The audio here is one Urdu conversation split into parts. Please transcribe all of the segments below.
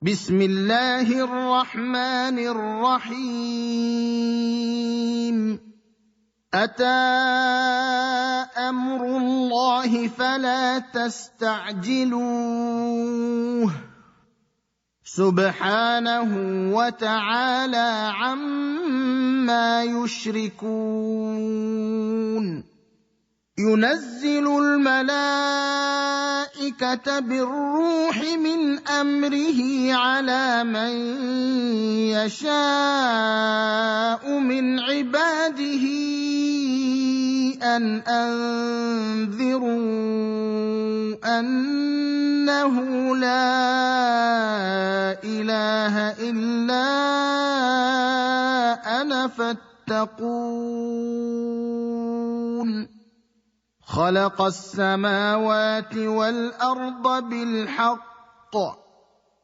بسم الله الرحمن الرحيم أتى أمر الله فلا تستعجلوه سبحانه وتعالى عما يشركون ينزل الملائكة بالروح من أمره على من يشاء من عباده أن أنذروا أنه لا إله إلا أنا فاتقون خلق السماوات والأرض بالحق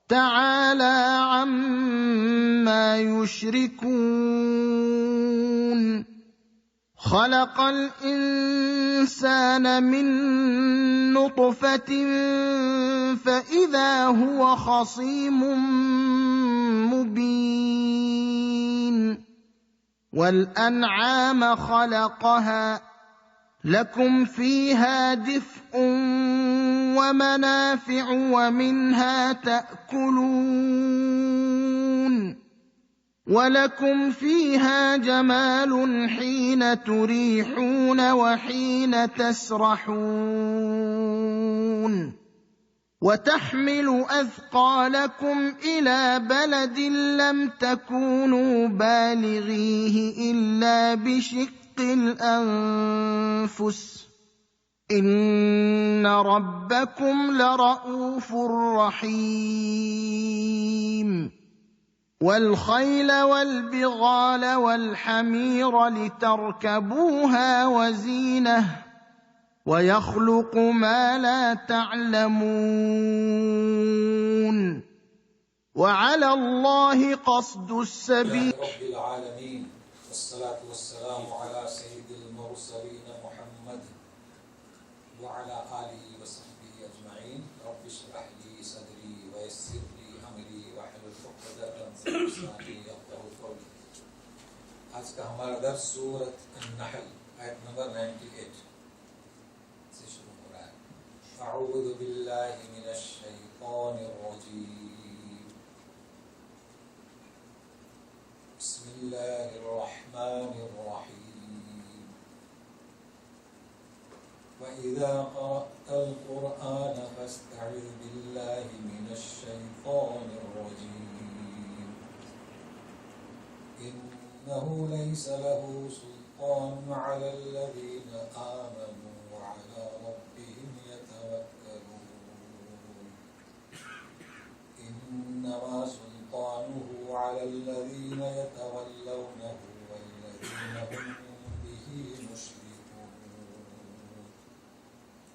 تعالى عما يشركون خلق الإنسان من نطفة فإذا هو خصيم مبين والأنعام خلقها لكم فيها دفء ومنافع ومنها تأكلون ولكم فيها جمال حين تريحون وحين تسرحون وتحمل أثقالكم إلى بلد لم تكونوا بالغيه إلا بشق الأنفس إن ربكم لرءوف رحيم والخيل والبغال والحمير لتركبوها وزينة ويخلق ما لا تعلمون وعلى الله قصد السبيل رب العالمين والصلاة والسلام على سيد المرسلين محمد وعلى آله وصحبه أجمعين رب اشرح لي صدري ويسر لي أمري واحلل عقدة من لساني يفقهوا قولي. آج کا ہمارا درس سورۃ النحل آیت نمبر 98 سے شروع ہو رہا ہے. اعوذ باللہ من الشیطان الرجیم بسم الله الرحمن الرحيم وإذا قرأت القرآن فاستعذ بالله من الشيطان الرجيم إنه ليس له سلطان على الذين آمنوا وعلى ربهم يتوكلون إنما سلطانه على الذين يتولونه والذين هم به مشركون.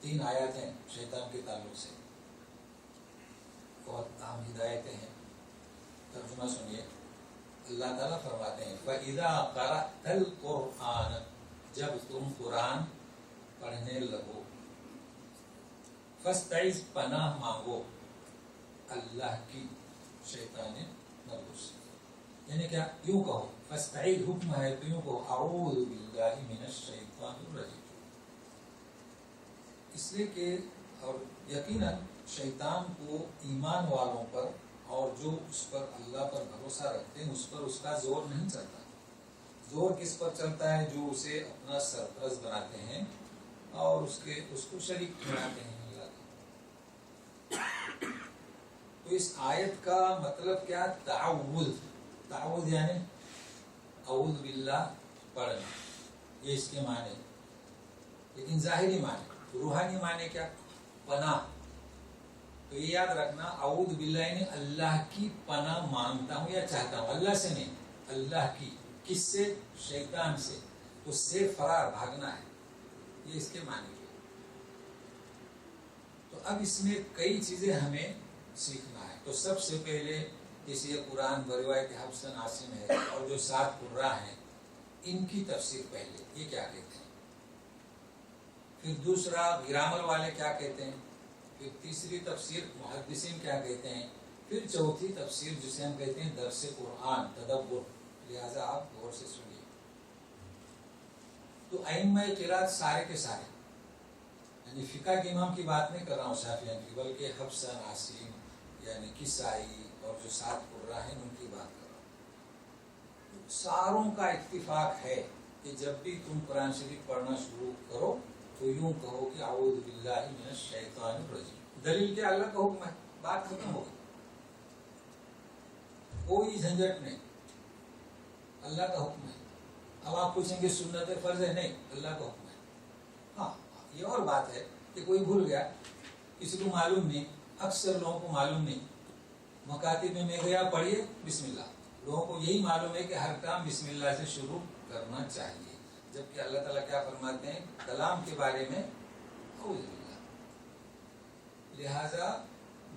3 آیات ہیں شیطان کے تعلق سے، بہت اہم ہدایتیں ہیں. ترجمہ سنیے. اللہ تعالیٰ فرماتے ہیں فَإِذَا قَرَأْتَ الْقُرْآنَ، جب تم قرآن پڑھنے لگو، فَاسْتَعِذْ، پناہ مانگو اللہ کی شیطان مربوط سے. یعنی کیا؟ یوں کہو فاستعیذ حکم ہے تو یوں کہو اعوذ باللہ من الشیطان الرجیم. اس لیے کہ اور یقیناً شیطان کو ایمان والوں پر اور جو اس پر اللہ پر بھروسہ رکھتے ہیں اس پر اس کا زور نہیں چلتا. زور کس پر چلتا ہے؟ جو اسے اپنا سرپرست بناتے ہیں اور اس کو شریک بناتے ہیں اللہ کا. تو اس آیت کا مطلب کیا؟ تعوذ. تعوذ یعنی اعوذ باللہ پڑھنا، یہ اس کے معنی. لیکن ظاہری معنی، روحانی معنی کیا؟ پناہ. تو یہ یاد رکھنا اعوذ باللہ یعنی اللہ کی پناہ مانگتا ہوں یا چاہتا ہوں. اللہ سے نہیں، اللہ کی. کس سے؟ شیطان سے. اس سے فرار، بھاگنا ہے. یہ اس کے معنی ہے. تو اب اس میں کئی چیزیں ہمیں سیکھنا ہے. تو سب سے پہلے جیسے یہ قرآن بروایت حفص عاصم ہے اور جو 7 قراء ہیں ان کی تفسیر پہلے یہ کیا کہتے ہیں، پھر دوسرا گرامر والے کیا کہتے ہیں، پھر تیسری تفسیر محدثین کیا کہتے ہیں، پھر چوتھی تفسیر جسے ہم کہتے ہیں درس قرآن، تدبر، لہذا آپ غور سے سنیے۔ تو ائمہ قرات سارے کے سارے، یعنی فقہ کے امام کی بات نہیں کر رہا ہوں شافعیوں کی، بلکہ حفص، عاصم، یعنی کسائی اور جو 7 قراء ہیں ان کی بات کر رہا ہوں۔ ساروں کا اتفاق ہے کہ جب بھی تم قرآن شریف پڑھنا شروع کرو تو یوں کہو کہ اعوذ باللہ من الشیطان الرجیم۔ دلیل کیا؟ اللہ کا حکم ہے، بات ختم ہو گئی، کوئی جھنجٹ نہیں، اللہ کا حکم ہے۔ اب آپ پوچھیں گے سنت ہے، فرض ہے؟ نہیں، اللہ کا حکم ہے۔ ہاں یہ اور بات ہے کہ کوئی بھول گیا، کسی کو معلوم نہیں، اکثر لوگوں کو معلوم نہیں، مکاتب میں گیا پڑھیے بسم اللہ، لوگوں کو یہی معلوم ہے کہ ہر کام بسم اللہ سے شروع کرنا چاہیے، جبکہ اللہ تعالیٰ کیا فرماتے ہیں کلام کے بارے میں؟ اعوذ باللہ۔ لہذا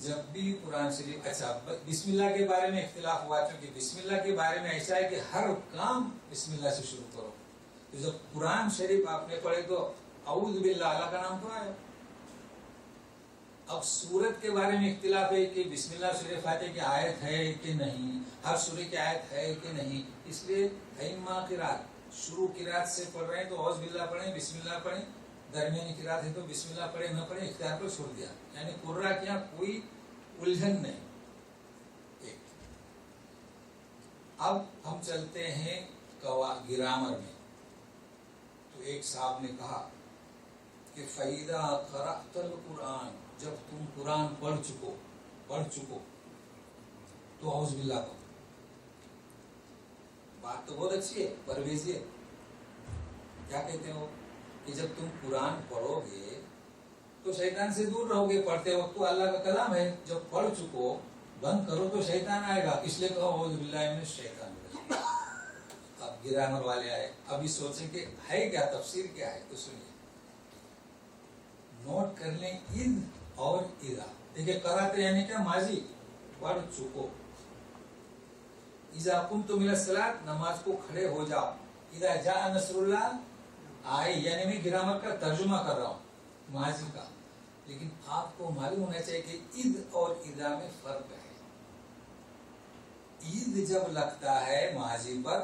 جب بھی قرآن شریف، اچھا بسم اللہ کے بارے میں اختلاف ہوا، کیونکہ بسم اللہ کے بارے میں ایسا ہے کہ ہر کام بسم اللہ سے شروع کرو، تو جب قرآن شریف آپ نے پڑھے تو اعوذ باللہ اللہ کا نام تو آیا۔ اب سورت کے بارے میں اختلاف ہے کہ بسم اللہ سورہ فاتحہ کی آیت ہے کہ نہیں، ہر سورہ کی آیت ہے کہ نہیں، اس لیے ائمہ قرات شروع قرات سے پڑھ رہے ہیں تو اعوذ باللہ پڑھیں، بسم اللہ پڑھیں، درمیانی قرات ہے تو بسم اللہ پڑھیں نہ پڑھیں، اختیار پر چھوڑ دیا، یعنی قرہ کے یہاں کوئی الجھن نہیں۔ ایک اب ہم چلتے ہیں گرامر میں، تو ایک صاحب نے کہا کہ فَإِذَا قَرَأْتَ الْقُرْآنَ، جب تم قرآن پڑھ چکو تو اعوذ باللہ کہو۔ بات تو بہت اچھی ہے، پرویزی ہے۔ کیا کہتے ہو کہ جب تم قرآن پڑھو گے تو شیطان سے دور رہو گے، پڑھتے وقت تو اللہ کا کلام ہے، جب پڑھ چکو بند کرو تو شیطان آئے گا، اس لیے کہو اعوذ باللہ من الشیطان الرجیم۔ اب گرامر والے آئے، ابھی سوچیں کہ ہے کیا، تفسیر کیا ہے، تو سنیے، نوٹ کر لیں اذ اور اذا۔ دیکھیں قرأت یعنی کیا؟ ماضی، پڑھ چکو۔ اذا قمتم الى الصلاۃ، نماز کو کھڑے ہو جاؤ۔ اذا جاء نصر اللہ آئے، یعنی میں گرامر کا ترجمہ کر رہا ہوں ماضی کا، لیکن آپ کو معلوم ہونا چاہیے کہ اذ اور اذا میں فرق ہے۔ اذ جب لگتا ہے ماضی پر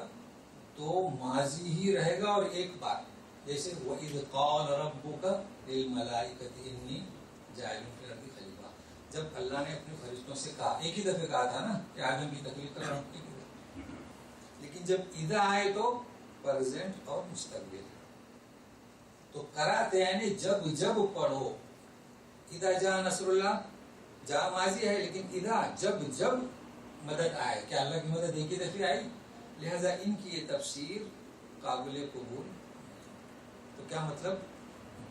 تو ماضی ہی رہے گا اور ایک بار، جیسے وَإِذْ قَالَ رَبُّكَ لِلْمَلَائِكَةِ إِنِّي جَاعِلٌ فِي الْأَرْضِ خَلِيفَةً، جب اللہ نے اپنے فرشتوں سے کہا، ایک ہی دفعہ کہا تھا نا کہ آدم کی تکلیف کر رہا ہوں، لیکن جب اذا آئے تو پریزنٹ اور مستقبل۔ تو قرأت یعنی جب پڑھو۔ اذا جاء نصر اللہ، جا ماضی ہے، لیکن اذا جب مدد آئے، کیا اللہ کی مدد ایک ہی دفعہ آئی؟ لہذا ان کی یہ تفسیر قابل قبول۔ تو کیا مطلب؟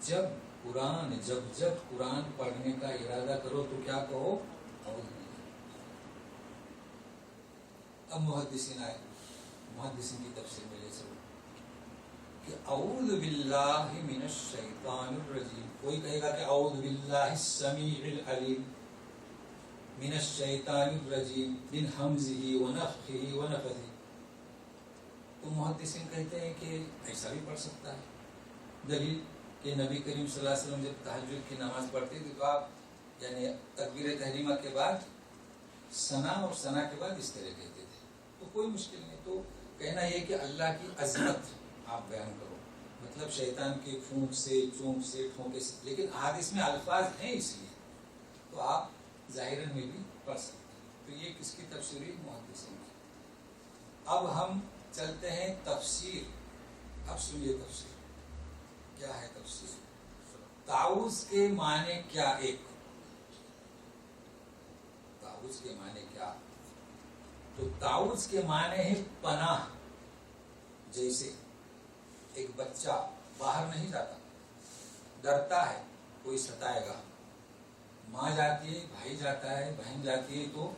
جب قرآن پڑھنے کا ارادہ کرو تو کیا کہو؟ اعوذ باللہ۔ اب محدثین آئے، محدثین کی تفسیر میں لے چلو کہ اعوذ باللہ من الشیطان الرجیم، کوئی کہے گا کہ اعوذ باللہ السمیع العلیم من الشیطان الرجیم من حمزہ ونفخہ ونفثہ، تو محدثین کہتے ہیں کہ ایسا بھی پڑھ سکتا ہے۔ دلیل کہ نبی کریم صلی اللہ علیہ وسلم جب تہجد کی نماز پڑھتے تھے تو آپ یعنی تکبیر تحریمہ کے بعد ثنا اور ثنا کے بعد اس طرح کہتے تھے، تو کوئی مشکل نہیں۔ تو کہنا یہ کہ اللہ کی عظمت آپ بیان کرو، مطلب شیطان کے پھونک سے، چونک سے، ٹھونکے سے، لیکن حدیث میں الفاظ ہیں اس لیے تو آپ ظاہراً میں بھی پڑھ سکتے ہیں۔ تو یہ کس کی تفسیر ہے؟ محدثین کی۔ اب ہم چلتے ہیں تفسیر۔ اب سنیے تفسیر کیا ہے۔ تفسیر تعوذ کے معنی کیا؟ ایک تعوذ کے معنی کیا؟ تو تعوذ کے معنی ہے پناہ۔ جیسے ایک بچہ باہر نہیں جاتا، ڈرتا ہے کوئی ستائے گا، ماں جاتی ہے، بھائی جاتا ہے، بہن جاتی ہے تو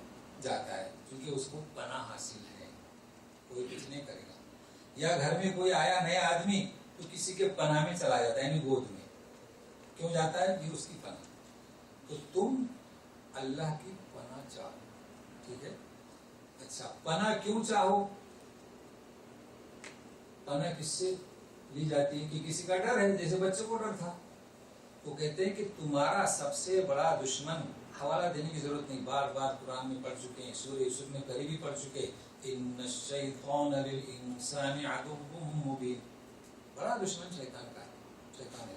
جاتا ہے، کیونکہ اس کو پناہ حاصل ہے، کوئی کچھ نہیں کرے گا۔ یا گھر میں کوئی آیا نیا آدمی تو کسی کے پناہ میں چلا جاتا ہے، یعنی گود میں۔ کیوں جاتا ہے؟ یہ اس کی پناہ۔ تو تم اللہ کی پناہ چاہو، ٹھیک ہے؟ اچھا، پناہ کیوں چاہو؟ پناہ کس سے لی جاتی ہے؟ کہ کسی کا ڈر ہے، جیسے بچے کو ڈر تھا، تو کہتے ہیں کہ تمہارا سب سے بڑا دشمن حوالہ دینے کی ضرورت نہیں، بار بار قرآن میں پڑھ چکے ہیں، سورہ یوسف میں پہلے بھی پڑھ چکے، ان الشیطان للانسان عدو مبین، بڑا دشمن شیطان کا ہے، شیطان ہے،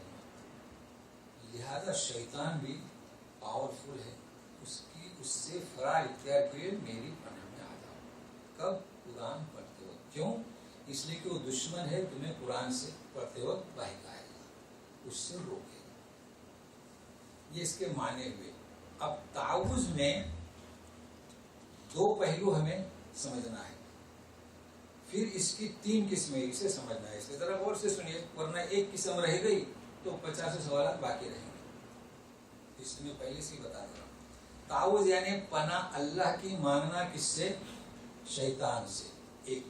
لہذا شیطان بھی پاورفل ہے، اس سے فرار اختیار کیے میری پناہ میں آ جاؤ۔ کب؟ قرآن پڑھتے وقت۔ کیوں؟ اس لیے کہ وہ دشمن ہے، تمہیں قرآن سے پڑھتے وقت بہکائے گا، اس سے روکے گا۔ یہ اس کے معنی ہوئے۔ اب تعوذ میں دو پہلو ہمیں سمجھنا ہے، پھر اس کی 3 قسمیں اسے سمجھنا ہے۔ اس کی طرف اور سے سنیے، ورنہ ایک قسم رہ گئی تو 50 سوالات باقی رہیں گے۔ اس میں پہلے سے بتا دے رہا ہوں، تعوذ یعنی پناہ اللہ کی مانگنا، کس سے؟ شیطان سے، ایک۔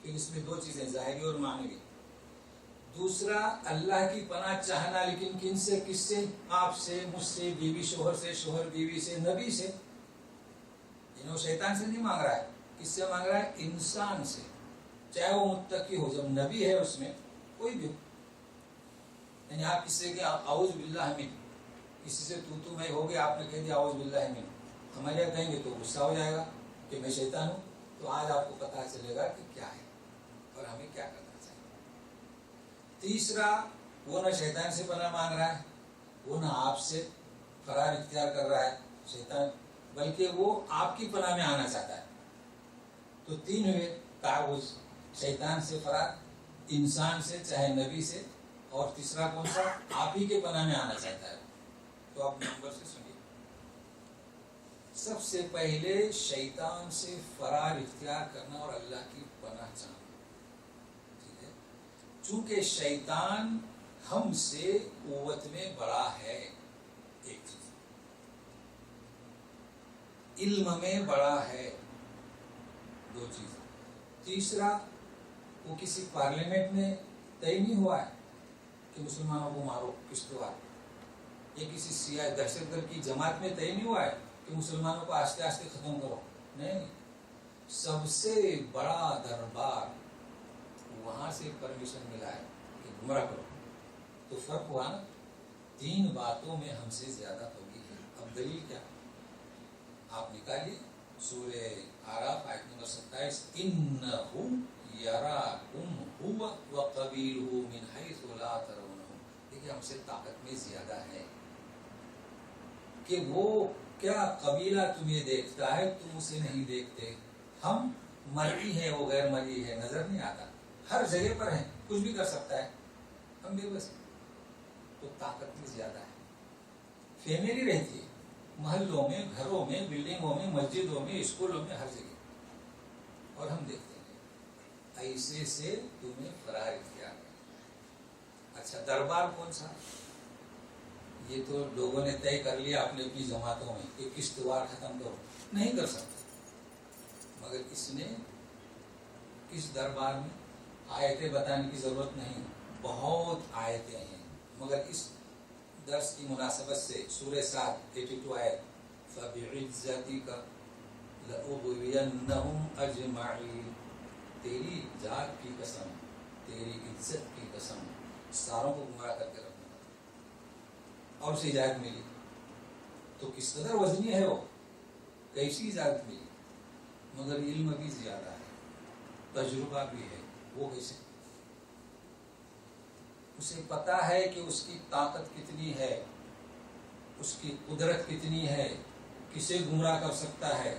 پھر اس میں 2 چیزیں، ظاہری اور معنوی۔ دوسرا، اللہ کی پناہ چاہنا، لیکن کن سے؟ کس سے؟ آپ سے، مجھ سے، بیوی شوہر سے، شوہر بیوی سے، نبی سے۔ یعنی وہ شیطان سے نہیں مانگ رہا ہے، کس سے مانگ رہا ہے؟ انسان سے، چاہے وہ متقی ہو، جب نبی ہے اس میں کوئی بھی ہو۔ یعنی آپ کس سے کہ اعوذ باللہ من، کسی سے تو میں ہو گیا، آپ نے کہہ دیا اعوذ باللہ من، ہمارے یہاں کہیں گے تو غصہ ہو جائے گا کہ میں شیطان ہوں۔ تو آج آپ کو پتہ چلے گا کہ کیا ہے اور ہمیں کیا کرنا چاہیے۔ تیسرا، وہ نہ شیطان سے پناہ مانگ رہا ہے، وہ نہ آپ سے فرار اختیار کر رہا ہے شیطان، بلکہ وہ آپ کی پناہ میں آنا چاہتا ہے۔ تو 3 ہوئے تعوذ، شیطان سے فرار، انسان سے چاہے نبی سے، اور تیسرا کون سا؟ آپ ہی کے پناہ میں آنا چاہتا ہے۔ تو آپ نمبر سے سنیے۔ سب سے پہلے شیطان سے فرار اختیار کرنا اور اللہ کی پناہ چاہنا، ٹھیک ہے؟ چونکہ شیطان ہم سے قوت میں بڑا ہے، ایک چیز، علم میں بڑا ہے، 2 چیز۔ تیسرا، وہ کسی پارلیمنٹ میں طے نہیں ہوا ہے کہ مسلمانوں کو مارو کشتوار، یہ کسی سیاہ دہشت گرد کی جماعت میں طے نہیں ہوا ہے کہ مسلمانوں کو آہستہ آہستہ ختم کرو، نہیں، سب سے بڑا دربار، وہاں سے پرمیشن ملا ہے کہ گمراہ کرو۔ تو فرق ہوا نا، 3 باتوں میں ہم سے زیادہ قوی ہے۔ اب دلیل کیا؟ آپ نکالیے سورہ اعراف آیت نمبر 27، انہ یراکم هو وقبیلہ من حیث لا ترونہم۔ دیکھیے ہم سے طاقت میں زیادہ ہے کہ وہ کیا قبیلہ تمہیں دیکھتا ہے، تم اسے نہیں دیکھتے۔ ہم مرئی ہے، وہ غیر مرئی ہے، نظر نہیں آتا، ہر جگہ پر ہے، کچھ بھی کر سکتا ہے، ہم بے بس۔ تو طاقت میں زیادہ ہے، فیملی رہتی ہے محلوں میں، گھروں میں، بلڈنگوں میں، مسجدوں میں، اسکولوں میں، ہر جگہ، اور ہم دیکھتے ہیں۔ ایسے سے تمہیں فرار اختیار ہے۔ اچھا، دربار کون سا؟ یہ تو لوگوں نے طے کر لیا اپنی اپنی جماعتوں میں کہ کشتوار ختم کرو، نہیں کر سکتے۔ مگر اس نے کس دربار میں؟ آیتیں بتانے کی ضرورت نہیں، بہت آیتیں ہیں، مگر اس درس کی مناسبت سے سورہ 7 82 آیت، فَبِعِزَّتِكَ لَأُغْوِيَنَّهُمْ أَجْمَعِينَ، تیری ذات کی قسم، تیری عزت کی قسم، ساروں کو گمراہ کر کے رکھنا۔ اور اسے اجازت ملی تو کس قدر وزنی ہے وہ، کیسی اجازت ملی، مگر علم بھی زیادہ ہے، تجربہ بھی ہے۔ وہ کیسے؟ اسے پتا ہے کہ اس کی طاقت کتنی ہے، اس کی قدرت کتنی ہے، کسے گمراہ کر سکتا ہے،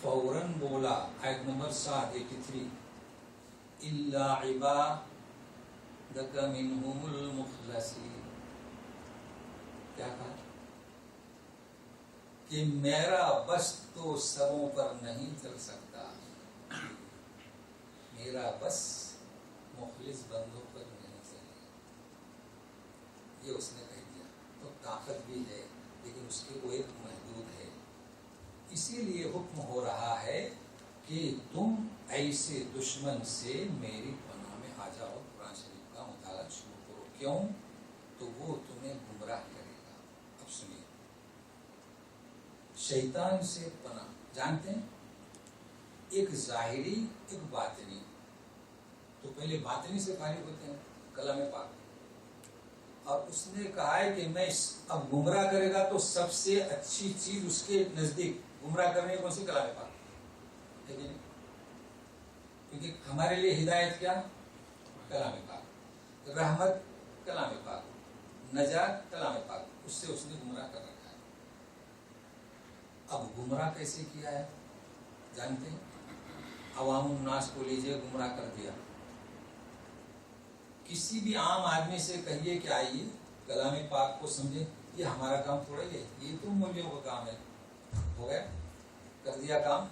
فوراً بولا آیت نمبر 7 83، الا عبادک منہم المخلصین، کیا کہا؟ کہ میرا بس تو سبوں پر نہیں چل سکتا، میرا بس مخلص بندوں پر نہیں چلے، یہ اس نے کہہ دیا۔ تو طاقت بھی ہے لیکن اس کی وہ ایک محدود ہے، اسی لیے حکم ہو رہا ہے کہ تم ایسے دشمن سے میری پناہ میں آ جاؤ، قرآن شریف کا مطالعہ شروع کرو۔ کیوں؟ تو وہ تمہیں گمراہ کرے گا۔ اب سنیے، شیطان سے پناہ جانتے ہیں، ایک ظاہری ایک باطنی۔ تو پہلے باطنی سے فارغ ہوتے ہیں کلام پاک، اور اس نے کہا ہے کہ میں اب گمراہ کرے گا تو سب سے اچھی چیز اس کے نزدیک گمراہ کرنے کون سی کلام پاک، لیکن کیونکہ ہمارے لیے ہدایت کیا؟ کلام پاک، رحمت کلام پاک، نجات کلام پاک، اس سے اس نے گمراہ کر رکھا ہے۔ اب گمراہ کیسے کیا ہے جانتے ہیں؟ عوام الناس کو لیجیے گمراہ کر دیا۔ کسی بھی عام آدمی سے کہیے کہ آئیے کلام پاک کو سمجھے، یہ ہمارا کام تھوڑا ہی ہے، یہ تو مولیوں کا کام ہے۔ ہو گیا؟ کر دیا کام؟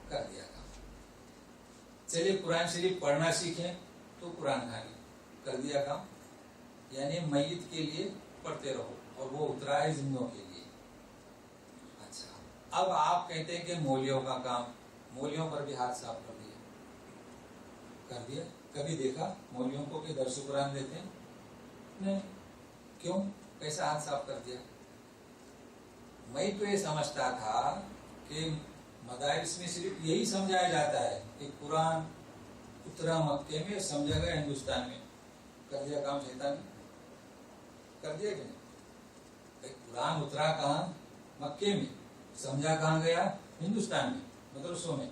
کر دیا کام۔ چلیے قرآن شریف پڑھنا سیکھیں تو قرآن کھانی، کر دیا کام۔ یعنی میت کے لیے پڑھتے رہو اور وہ اترا ہے زندوں کے لیے۔ اچھا، اب آپ کہتے ہیں کہ مولیوں کا کام، مولیوں پر بھی ہاتھ صاف کر دیا، کر دیا؟ کبھی دیکھا مولیوں کو کہ درس قرآن دیتے ہیں؟ نہیں۔ کیوں؟ کیسا ہاتھ صاف کر دیا؟ میں تو یہ سمجھتا تھا کہ مدارس میں صرف یہی سمجھایا جاتا ہے کہ قرآن اترا مکے میں، سمجھا گیا ہندوستان میں، کر دیا کام شیطان نے؟ کر دیا کہ نہیں؟ قرآن اترا کہاں؟ مکے میں، سمجھا کہاں گیا؟ ہندوستان میں، مدرسوں میں۔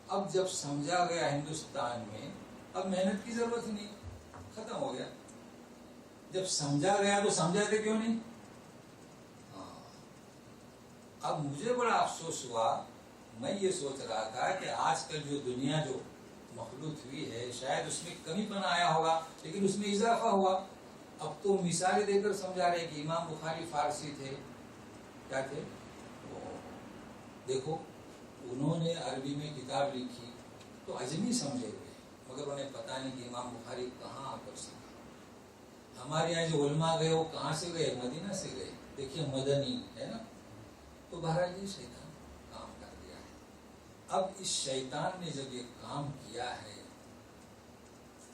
اب جب سمجھا گیا ہندوستان میں، اب محنت کی ضرورت ہی نہیں، ختم ہو گیا۔ جب سمجھا گیا تو سمجھاتے کیوں نہیں؟ اب مجھے بڑا افسوس ہوا، میں یہ سوچ رہا تھا کہ آج کل جو دنیا جو مخلوط ہوئی ہے شاید اس میں کمی پن آیا ہوگا، لیکن اس میں اضافہ ہوا۔ اب تو مثالیں دے کر سمجھا رہے کہ امام بخاری فارسی تھے، کیا تھے؟ دیکھو انہوں نے عربی میں کتاب لکھی تو عجمی سمجھے ہوئے، مگر انہیں پتا نہیں کہ امام بخاری کہاں آ کر سکا۔ ہمارے یہاں جو علماء گئے وہ کہاں سے گئے؟ مدینہ سے گئے، دیکھیے مدنی ہے نا۔ تو بہرحال یہ شیطان کام کر دیا ہے۔ اب اس شیطان نے جب یہ کام کیا ہے،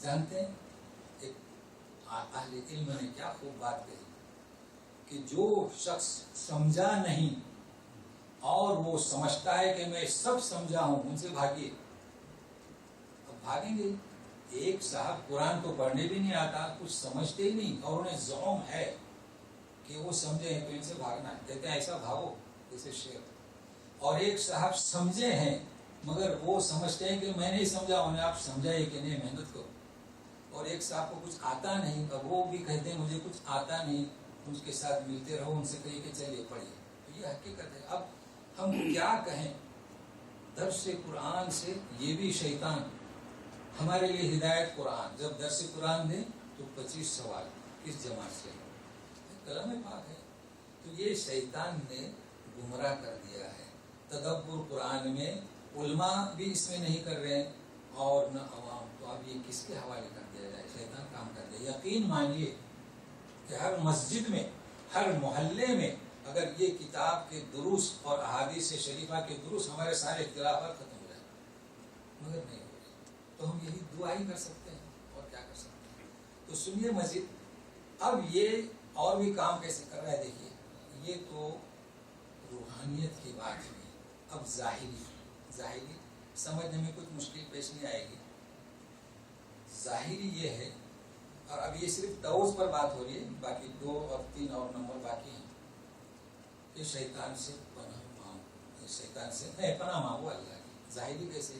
جانتے ہیں ایک اہل علم نے کیا خوب بات کہی کہ جو شخص سمجھا نہیں اور وہ سمجھتا ہے کہ میں سب سمجھا ہوں، ان سے بھاگیے۔ اب بھاگیں گے؟ ایک صاحب قرآن تو پڑھنے بھی نہیں آتا، کچھ سمجھتے ہی نہیں، اور انہیں زعم ہے کہ وہ سمجھے ہیں، تو ان سے بھاگنا ہے۔ کہتے ہیں ایسا بھاگو جیسے شیر۔ اور ایک صاحب سمجھے ہیں مگر وہ سمجھتے ہیں کہ میں نہیں سمجھا، انہیں آپ سمجھائے کہ نہیں، محنت کرو۔ اور ایک صاحب کو کچھ آتا نہیں، اب وہ بھی کہتے ہیں مجھے کچھ آتا نہیں، ان کے ساتھ ملتے رہو، ان سے کہیے کہ چلیے پڑھیے۔ یہ حقیقت ہے۔ اب ہم کیا کہیں؟ درس قرآن سے یہ بھی شیطان، ہمارے لیے ہدایت قرآن، جب درس قرآن دیں تو 25 سوال کس جماعت سے؟ کلام پاک ہے۔ تو یہ شیطان نے گمراہ کر دیا ہے۔ تدبر قرآن میں علماء بھی اس میں نہیں کر رہے ہیں اور نہ عوام، تو اب یہ کس کے حوالے کر دیا جائے؟ شیطان کام کر دیا۔ یقین مانیے کہ ہر مسجد میں، ہر محلے میں اگر یہ کتاب کے دروس اور احادیث شریفہ کے دروس، ہمارے سارے اختلافات ختم ہو جائیں، مگر نہیں ہو رہے، تو ہم یہی دعا ہی کر سکتے ہیں اور کیا کر سکتے ہیں۔ تو سنیے مزید، اب یہ اور بھی کام کیسے کر رہا ہے دیکھیے۔ یہ تو روحانیت کی بات ہوئی، اب ظاہری سمجھنے میں کچھ مشکل پیش نہیں آئے گی۔ ظاہری یہ ہے، اور اب یہ صرف تعوذ پر بات ہو رہی ہے، باقی 2 اور 3 اور نمبر باقی ہیں کہ شیطان سے پناہ مانگو، شیطان سے نہیں پناہ مانگو اللہ کی۔ ظاہری کیسے؟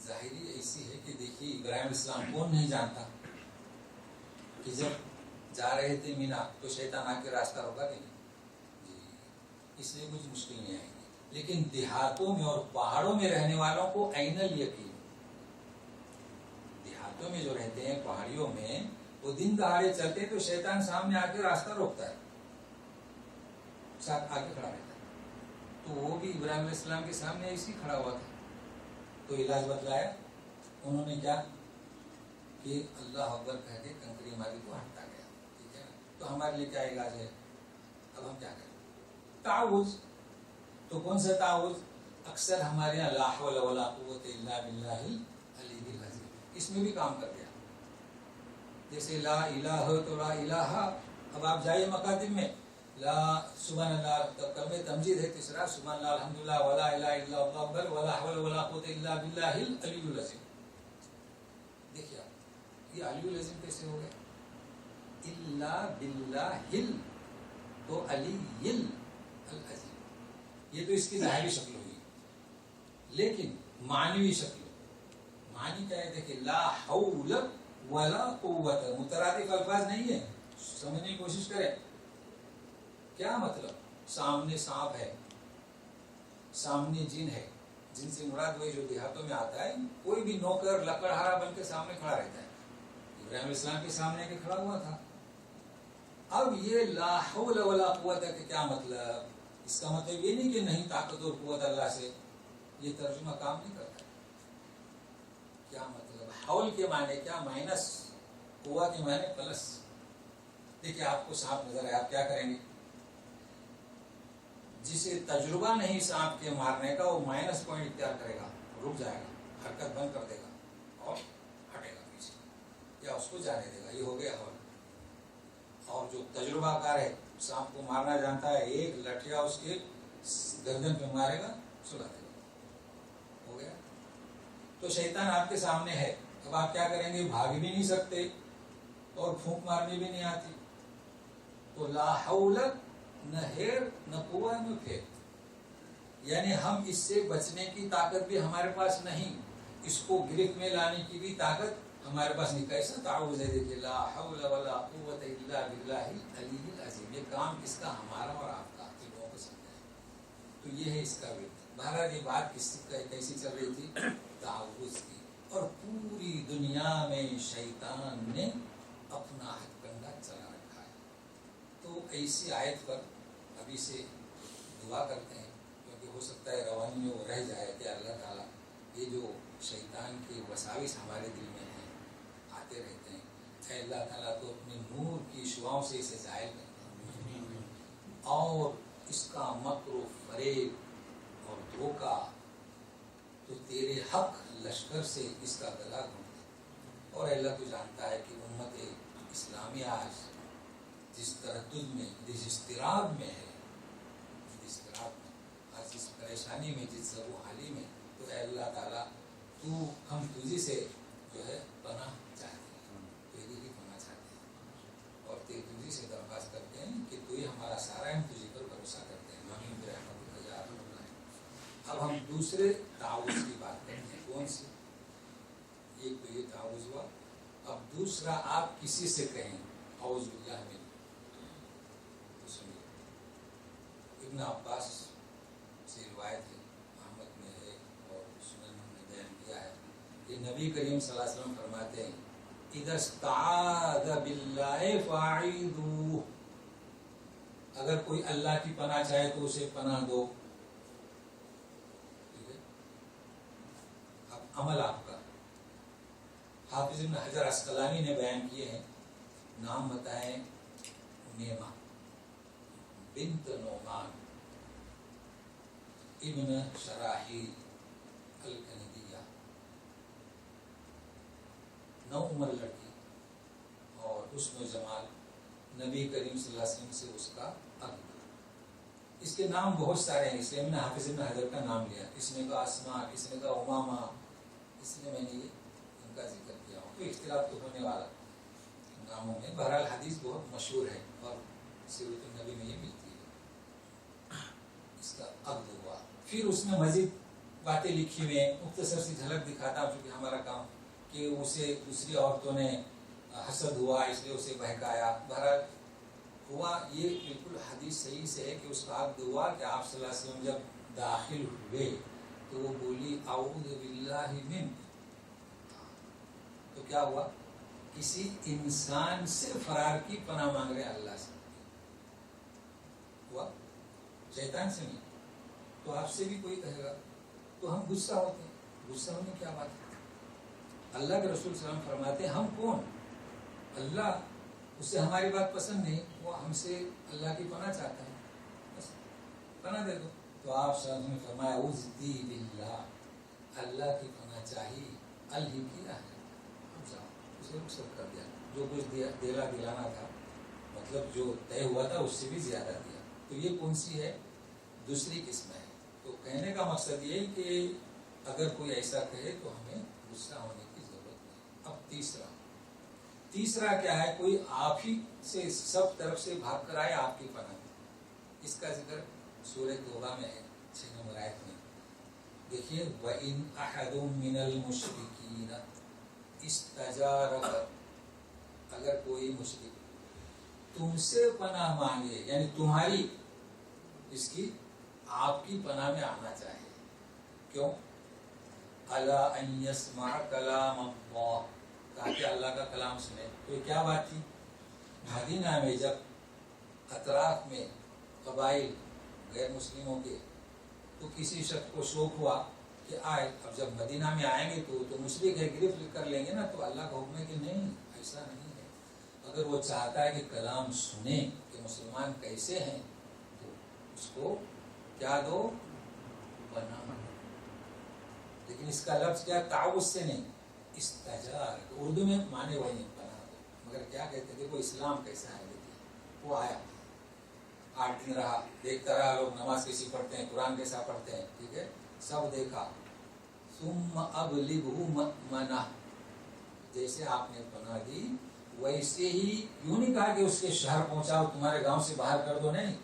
ظاہری ایسی ہے کہ دیکھیے ابراہیم اسلام کون نہیں جانتا کہ جب جا رہے تھے مینا تو شیطان آ کے راستہ روکا کہ نہیں؟ جی، اس لیے کچھ مشکل نہیں آئے گی۔ لیکن دیہاتوں میں اور پہاڑوں میں رہنے والوں کو عین الیقین، دیہاتوں میں جو رہتے ہیں پہاڑیوں میں، وہ دن دہاڑے چلتے تو شیطان سامنے آ کے راستہ روکتا ہے، ساتھ آگے کھڑا رہتا ہے۔ تو وہ بھی ابراہیم علیہ السلام کے سامنے ایسے ہی کھڑا ہوا تھا، تو علاج بتلایا انہوں نے کیا کہ اللہ اکبر کہہ کے کنکری ماری تو ہٹتا گیا، ٹھیک ہے۔ تو ہمارے لیے کیا علاج ہے؟ اب ہم کیا کریں؟ تعوذ۔ تو کون سا تعوذ؟ اکثر ہمارے یہاں لا حول ولا قوت الا باللہ العلی العظیم، اس میں بھی کام کر گیا۔ جیسے لا الہ تو لا الہ، اب آپ جائیے مکاتب میں، لا سبحان اللہ کلمہ تمجید ہے تیسرا، سبحان اللہ الحمدللہ ولا الہ الا اللہ اکبر ولا حول ولا قوت الا باللہ العلی العظیم۔ دیکھیے یہ علی العظیم کیسے ہو گیا؟ الا باللہ تو علی العظیم، یہ تو اس کی ظاہری شکل ہوئی، لیکن معنوی شکل، معنی کیا ہے؟ دیکھیں، لا حول ولا قوت، مترادف الفاظ نہیں ہے، سمجھنے کی کوشش کریں کیا مطلب۔ سامنے سانپ ہے، سامنے جن ہے، جن سے مراد وہی جو دیہاتوں میں آتا ہے، کوئی بھی نوکر لکڑہارا بن کے سامنے کھڑا رہتا ہے، ابراہیم علیہ السلام کے سامنے کے کھڑا ہوا تھا۔ اب یہ لا حول ولا قوت ہے کہ کیا مطلب؟ اس کا مطلب یہ نہیں کہ نہیں طاقت اور قوت اللہ سے، یہ ترجمہ کام نہیں کرتا۔ کیا مطلب؟ حول کے معنی کیا؟ مائنس، قوت کے معنی پلس۔ دیکھیں آپ کو سانپ نظر ہے، آپ کیا کریں گے؟ جسے تجربہ نہیں سانپ کے مارنے کا، وہ مائنس پوائنٹ اختیار کرے گا، رک جائے گا، حرکت بند کر دے گا اور ہٹے گا پیچھے، یا اس کو جانے دے گا۔ یہ ہو گیا حول۔ اور جو تجربہ کار ہے، سانپ کو مارنا جانتا ہے، ایک لٹھیا اس کے گردن پہ مارے گا، سلا دے گا، ہو گیا۔ تو شیطان آپ کے سامنے ہے، اب آپ کیا کریں گے؟ بھاگ بھی نہیں سکتے اور پھونک مارنی بھی نہیں آتی، تو لا حول، نہ ہیر نہ قوت نہ پھیر، یعنی ہم اس سے بچنے کی طاقت بھی ہمارے پاس نہیں، اس کو گرفت میں لانے کی بھی طاقت ہمارے پاس نہیں۔ کیسا تعوذ ہے؟ دیکھیے، لا حول ولا قوت الا باللہ العلی العظیم، یہ کام کس کا؟ ہمارا اور آپ کا، کہ لوگوں کو سمجھائے۔ تو یہ ہے اس کا ورد۔ بہرحال یہ بات کیسی چل رہی تھی؟ تعوذ کی۔ اور پوری دنیا میں شیطان نے اپنا ہتھ کنڈا چلا رکھا ہے۔ تو ایسی آیت پر ابھی سے دعا کرتے ہیں، کیونکہ ہو سکتا ہے روانی میں وہ رہ جائے کہ اللہ تعالیٰ یہ جو شیطان کے وساوس ہمارے دل میں ہیں، آتے رہتے ہیں، اے اللہ تعالیٰ تو اپنے نور کی شعاؤں سے اسے ظاہر کرتے ہیں، اور اس کا مکر و فریب اور دھوکہ تو تیرے حق لشکر سے اس کا گلا گھونٹ۔ اور اللہ تو جانتا ہے کہ امت اسلامی آج جس تردد میں، جس اضطراب میں ہے، آج جس پریشانی میں، جس ضرور حالی میں، تو اے اللہ تعالیٰ تو ہم تجھی سے جو ہے پناہ چاہتے ہیں، تیری ہی پناہ چاہتے ہیں، اور تجھی سے درخواست کرتے ہیں کہ تو ہی ہمارا سارا، ہم تجھی پر بھروسہ کرتے ہیں، ہمیں برحمت کا یا رب اللہ۔ اب ہم دوسرے تعوذ کی بات کرتے ہیں، کون سی؟ ایک تو یہ تعوذ ہوا، اب دوسرا آپ کسی سے کہیں اعوذ باللہ من، تو سنیے، ابن عباس سے روایت ہے، احمد میں ہے اور سنن میں بیان کیا ہے کہ نبی کریم صلی اللہ علیہ وسلم فرماتے ہیں اذا استعاذ باللہ فاعیذوہ، اگر کوئی اللہ کی پناہ چاہے تو اسے پناہ دو۔ ٹھیک ہے، اب عمل آپ کا، حافظ ابن حجر عسقلانی نے بیان کیے ہیں، نام بتائیں، نیما بنت نعمان ابن شراحیل الکنیدیہ، 9 عمر لڑکی، اور حسن و جمال، نبی کریم صلی اللہ علیہ وسلم سے اس کا عقد۔ اس کے نام بہت سارے ہیں، اس لیے میں نے حافظ ابن حجر کا نام لیا، اس نے کہا اسماء، اس نے کہا امامہ، اس لیے میں نے یہ ان کا ذکر کیا ہوں، تو اختلاف تو ہونے والا ناموں میں۔ بہرحال حدیث بہت مشہور ہے اور سیرت النبی میں یہ ملتی ہے۔ اس کا عقد ہوا، پھر اس میں مزید باتیں لکھی ہوئی ہیں، مختصر سی جھلک دکھاتا ہوں چونکہ ہمارا کام، کہ اسے دوسری عورتوں نے حسد ہوا اس لیے اسے بہکایا۔ بہرحال ہوا یہ بالکل حدیث صحیح سے ہے کہ اس کا عقد ہوا کہ آپ صلی اللہ علیہ وسلم جب داخل ہوئے تو وہ بولی اعوذ باللہ من، تو کیا ہوا؟ کسی انسان سے فرار کی پناہ مانگ رہے اللہ سے، ہوا شیطان سے نہیں۔ تو آپ سے بھی کوئی کہے گا تو ہم غصہ ہوتے ہیں، غصہ ہونے کیا بات ہے؟ اللہ کے رسول صلی اللہ علیہ وسلم فرماتے ہیں ہم کون؟ اللہ، اسے ہماری بات پسند نہیں، وہ ہم سے اللہ کی پناہ چاہتا ہے، بس پناہ دے دو۔ تو آپ صلی اللہ علیہ وسلم نے فرمایا اعوذ باللہ، اللہ کی پناہ چاہیے، اللہ کیا ہے، اب جاؤ، اسے رخصت کر دیا، جو کچھ دلانا تھا، مطلب جو طے ہوا تھا اس سے بھی زیادہ دیا۔ تو یہ کون سی ہے؟ دوسری قسم ہے۔ تو کہنے کا مقصد یہ کہ اگر کوئی ایسا کہے تو ہمیں غصہ ہونے کی ضرورت نہیں۔ اب تیسرا، تیسرا کیا ہے؟ کوئی آپ ہی سے سب طرف سے بھاگ کر آئے آپ کی پناہ میں. اس کا ذکر سورہ توبہ میں ہے 6 نمبر آیت میں. دیکھیے وَإِنْ أَحَدٌ مِّنَ الْمُشْرِكِينَ اسْتَجَارَكَ، اگر کوئی مشرک تم سے پناہ مانگے، یعنی تمہاری اس کی آپ کی پناہ میں آنا چاہیے. کیوں؟ الا ان يسمع کلام اللہ، تاکہ اللہ کا کلام سنے. تو یہ کیا بات تھی؟ مدینہ میں جب اطراف میں قبائل غیر مسلموں کے، تو کسی شخص کو شوق ہوا کہ آئے، اب جب مدینہ میں آئیں گے تو مشرک ہے، گرفت کر لیں گے نا. تو اللہ کا حکم ہے کہ نہیں، ایسا نہیں ہے. اگر وہ چاہتا ہے کہ کلام سنے کہ مسلمان کیسے ہیں، تو اس کو کیا دو؟ پناہ. لیکن اس کا لفظ کیا؟ تعوذ سے نہیں، استجار. اردو میں معنی وہی نہیں، پناہ دو. مگر کیا کہتے ہیں؟ دیکھو اسلام کیسا ہے. دیکھیے وہ آیا 8 دن رہا، دیکھتا رہا لوگ نماز کیسی پڑھتے ہیں، قرآن کیسا پڑھتے ہیں، ٹھیک ہے، سب دیکھا. ثم ابلغہ مأمنہ، جیسے آپ نے پناہ دی ویسے ہی، یوں نہیں کہا کہ اس کے شہر پہنچاؤ، تمہارے گاؤں سے باہر کر دو، نہیں.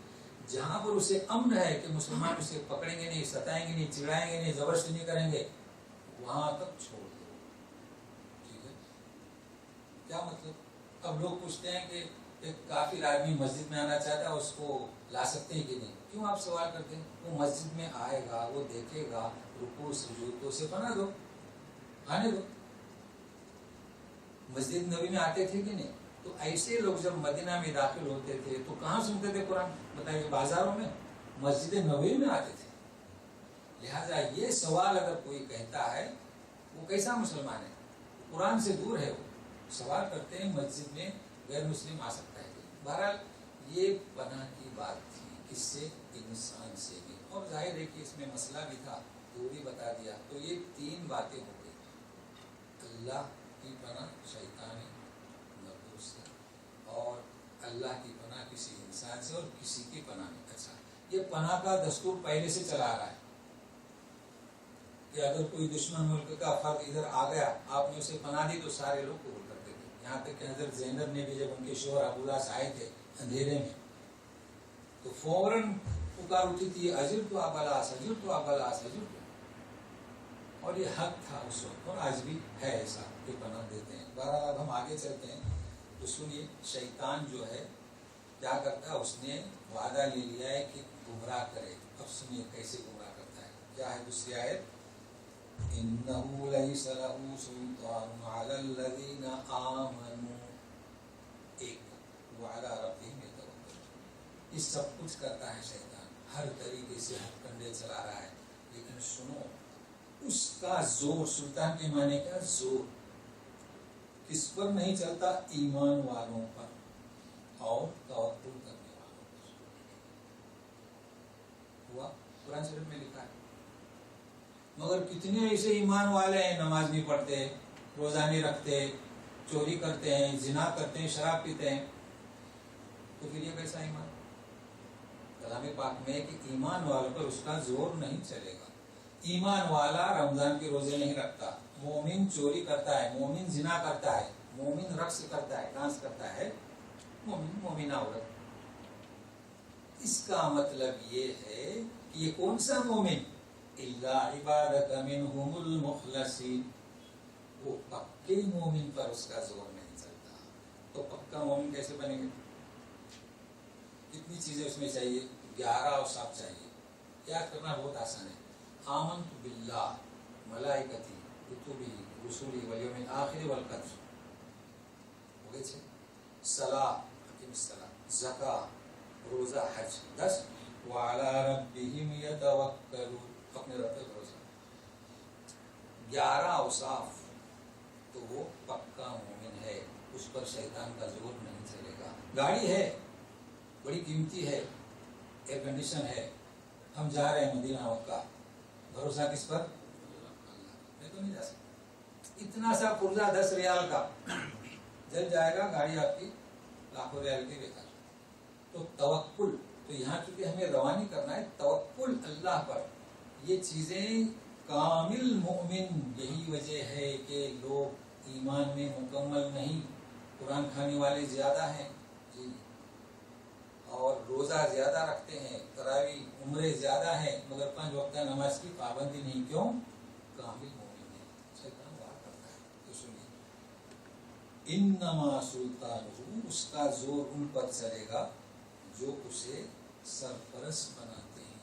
جہاں پر اسے امن ہے کہ مسلمان اسے پکڑیں گے نہیں، ستائیں گے نہیں، چڑھائیں گے نہیں، زبردستی نہیں کریں گے، وہاں تک چھوڑ دو. ٹھیک ہے. کیا مطلب؟ اب لوگ پوچھتے ہیں کہ ایک کافر آدمی مسجد میں آنا چاہتا ہے، اس کو لا سکتے ہیں کہ نہیں؟ کیوں آپ سوال کرتے ہیں؟ وہ مسجد میں آئے گا، وہ دیکھے گا رکوع سجود، تو اسے پناہ دو، آنے دو. مسجد نبی میں آتے تھے کہ نہیں؟ تو ایسے لوگ جب مدینہ میں داخل ہوتے تھے تو کہاں سنتے تھے قرآن؟ بتائیے، بازاروں میں؟ مسجد نبوی میں آتے تھے. لہذا یہ سوال اگر کوئی کہتا ہے، وہ کیسا مسلمان ہے؟ قرآن سے دور ہے. وہ سوال کرتے ہیں مسجد میں غیر مسلم آ سکتا ہے. بہرحال یہ پناہ کی بات تھی. کس سے؟ انسان سے بھی. اور ظاہر ہے کہ اس میں مسئلہ بھی تھا، وہ بھی بتا دیا. تو یہ 3 باتیں ہو گئی: اللہ کی پناہ شیطانی نفس سے، اور اللہ کی پناہ کسی انسان سے، اور کسی کی پناہ میں. اچھا، یہ پناہ کا دستور پہلے سے چلا آ رہا ہے کہ اگر کوئی دشمن ملک کا فرد ادھر آ گیا، آپ نے اسے پناہ دی، تو سارے لوگ قبول کرتے تھے. یہاں تک کہ حضرت زینب نے بھی جب ان کے شوہر ابو لاس آئے تھے اندھیرے میں، تو فوراً پکار اٹھی تھی، اجر تو ابلاس، اجر تو ابلاس، اجر تو. اور یہ حق تھا اس وقت، اور آج بھی ہے ایسا کہ پناہ دیتے ہیں. بہرحال اب ہم آگے چلتے ہیں. تو سنیے، شیطان جو ہے کیا کرتا ہے؟ اس نے وعدہ لے لیا ہے کہ گمراہ کرے. اب سنیے کیسے گمراہ کرتا ہے. کیا ہے دوسری آیت؟ إِنَّهُ لَيْسَ لَهُ سُلْطَانٌ عَلَى الَّذِينَ آمَنُوا، ایک وعدہ ربهم يَتَوَكَّلُونَ. یہ سب کچھ کرتا ہے شیطان، ہر طریقے سے ہتھ کنڈے چلا رہا ہے. لیکن سنو، اس کا زور، سلطان کے معنی کیا؟ زور. کس پر نہیں چلتا؟ ایمان والوں پر اور توکل کرنے والوں پر. ہوا قرآن شریف میں لکھا ہے. مگر کتنے ایسے ایمان والے ہیں، نماز نہیں پڑھتے، روزہ نہیں رکھتے، چوری کرتے ہیں، زنا کرتے ہیں، شراب پیتے ہیں. تو پھر یہ کیسا ایمان؟ کلام پاک میں کہ ایمان والوں پر اس کا زور نہیں چلے گا. ایمان والا رمضان کے روزے نہیں رکھتا، مومن چوری کرتا ہے، مومن زنا کرتا ہے، مومن رقص کرتا ہے، ڈانس کرتا ہے، مومنہ عورت. اس کا مطلب یہ ہے کہ یہ کون سا مومن؟ الا عبادک منہم المخلصین. وہ پکے مومن پر اس کا زور نہیں چلتا. تو پکا مومن کیسے بنیں گے؟ کتنی چیزیں اس میں چاہیے؟ 11 اوصاف چاہیے. کیا کرنا؟ بہت آسان ہے. آمنت باللہ ملائکتی کتبی رسولی والیوم الآخر والقدر. ہو گئے 6. صلاۃ، اقیم الصلاۃ، زکوٰۃ، روزہ، حج. 10. وعلی ربہم یتوکلون، اپنے رب پر بھروسہ. 11 اوصاف. تو وہ پکا مومن ہے، اس پر شیطان کا زور نہیں چلے گا. گاڑی ہے، بڑی قیمتی ہے، ایئر کنڈیشن ہے، ہم جا رہے ہیں مدینہ مکہ، بھروسہ کس پر؟ میں تو نہیں جا سکتا. اتنا سا پرزہ 10 ریال کا جل جائے گا، گاڑی آپ کی لاکھوں ریال کی بیکار. تو توکل، تو یہاں چونکہ ہمیں روانی کرنا ہے، توکل اللہ پر. یہ چیزیں کامل مومن، یہی وجہ ہے کہ لوگ ایمان میں مکمل نہیں قرآن کھانے والے زیادہ ہیں جی، اور روزہ زیادہ رکھتے ہیں، تراویح عمرے زیادہ ہیں، مگر 5 وقتہ نماز کی پابندی نہیں. کیوں؟ کامل مومن ہے، شیطان وہاں کرتا ہے. تو سنیے، انما سلطانہ، اس کا زور ان پر چلے گا جو اسے سرپرست بناتے ہیں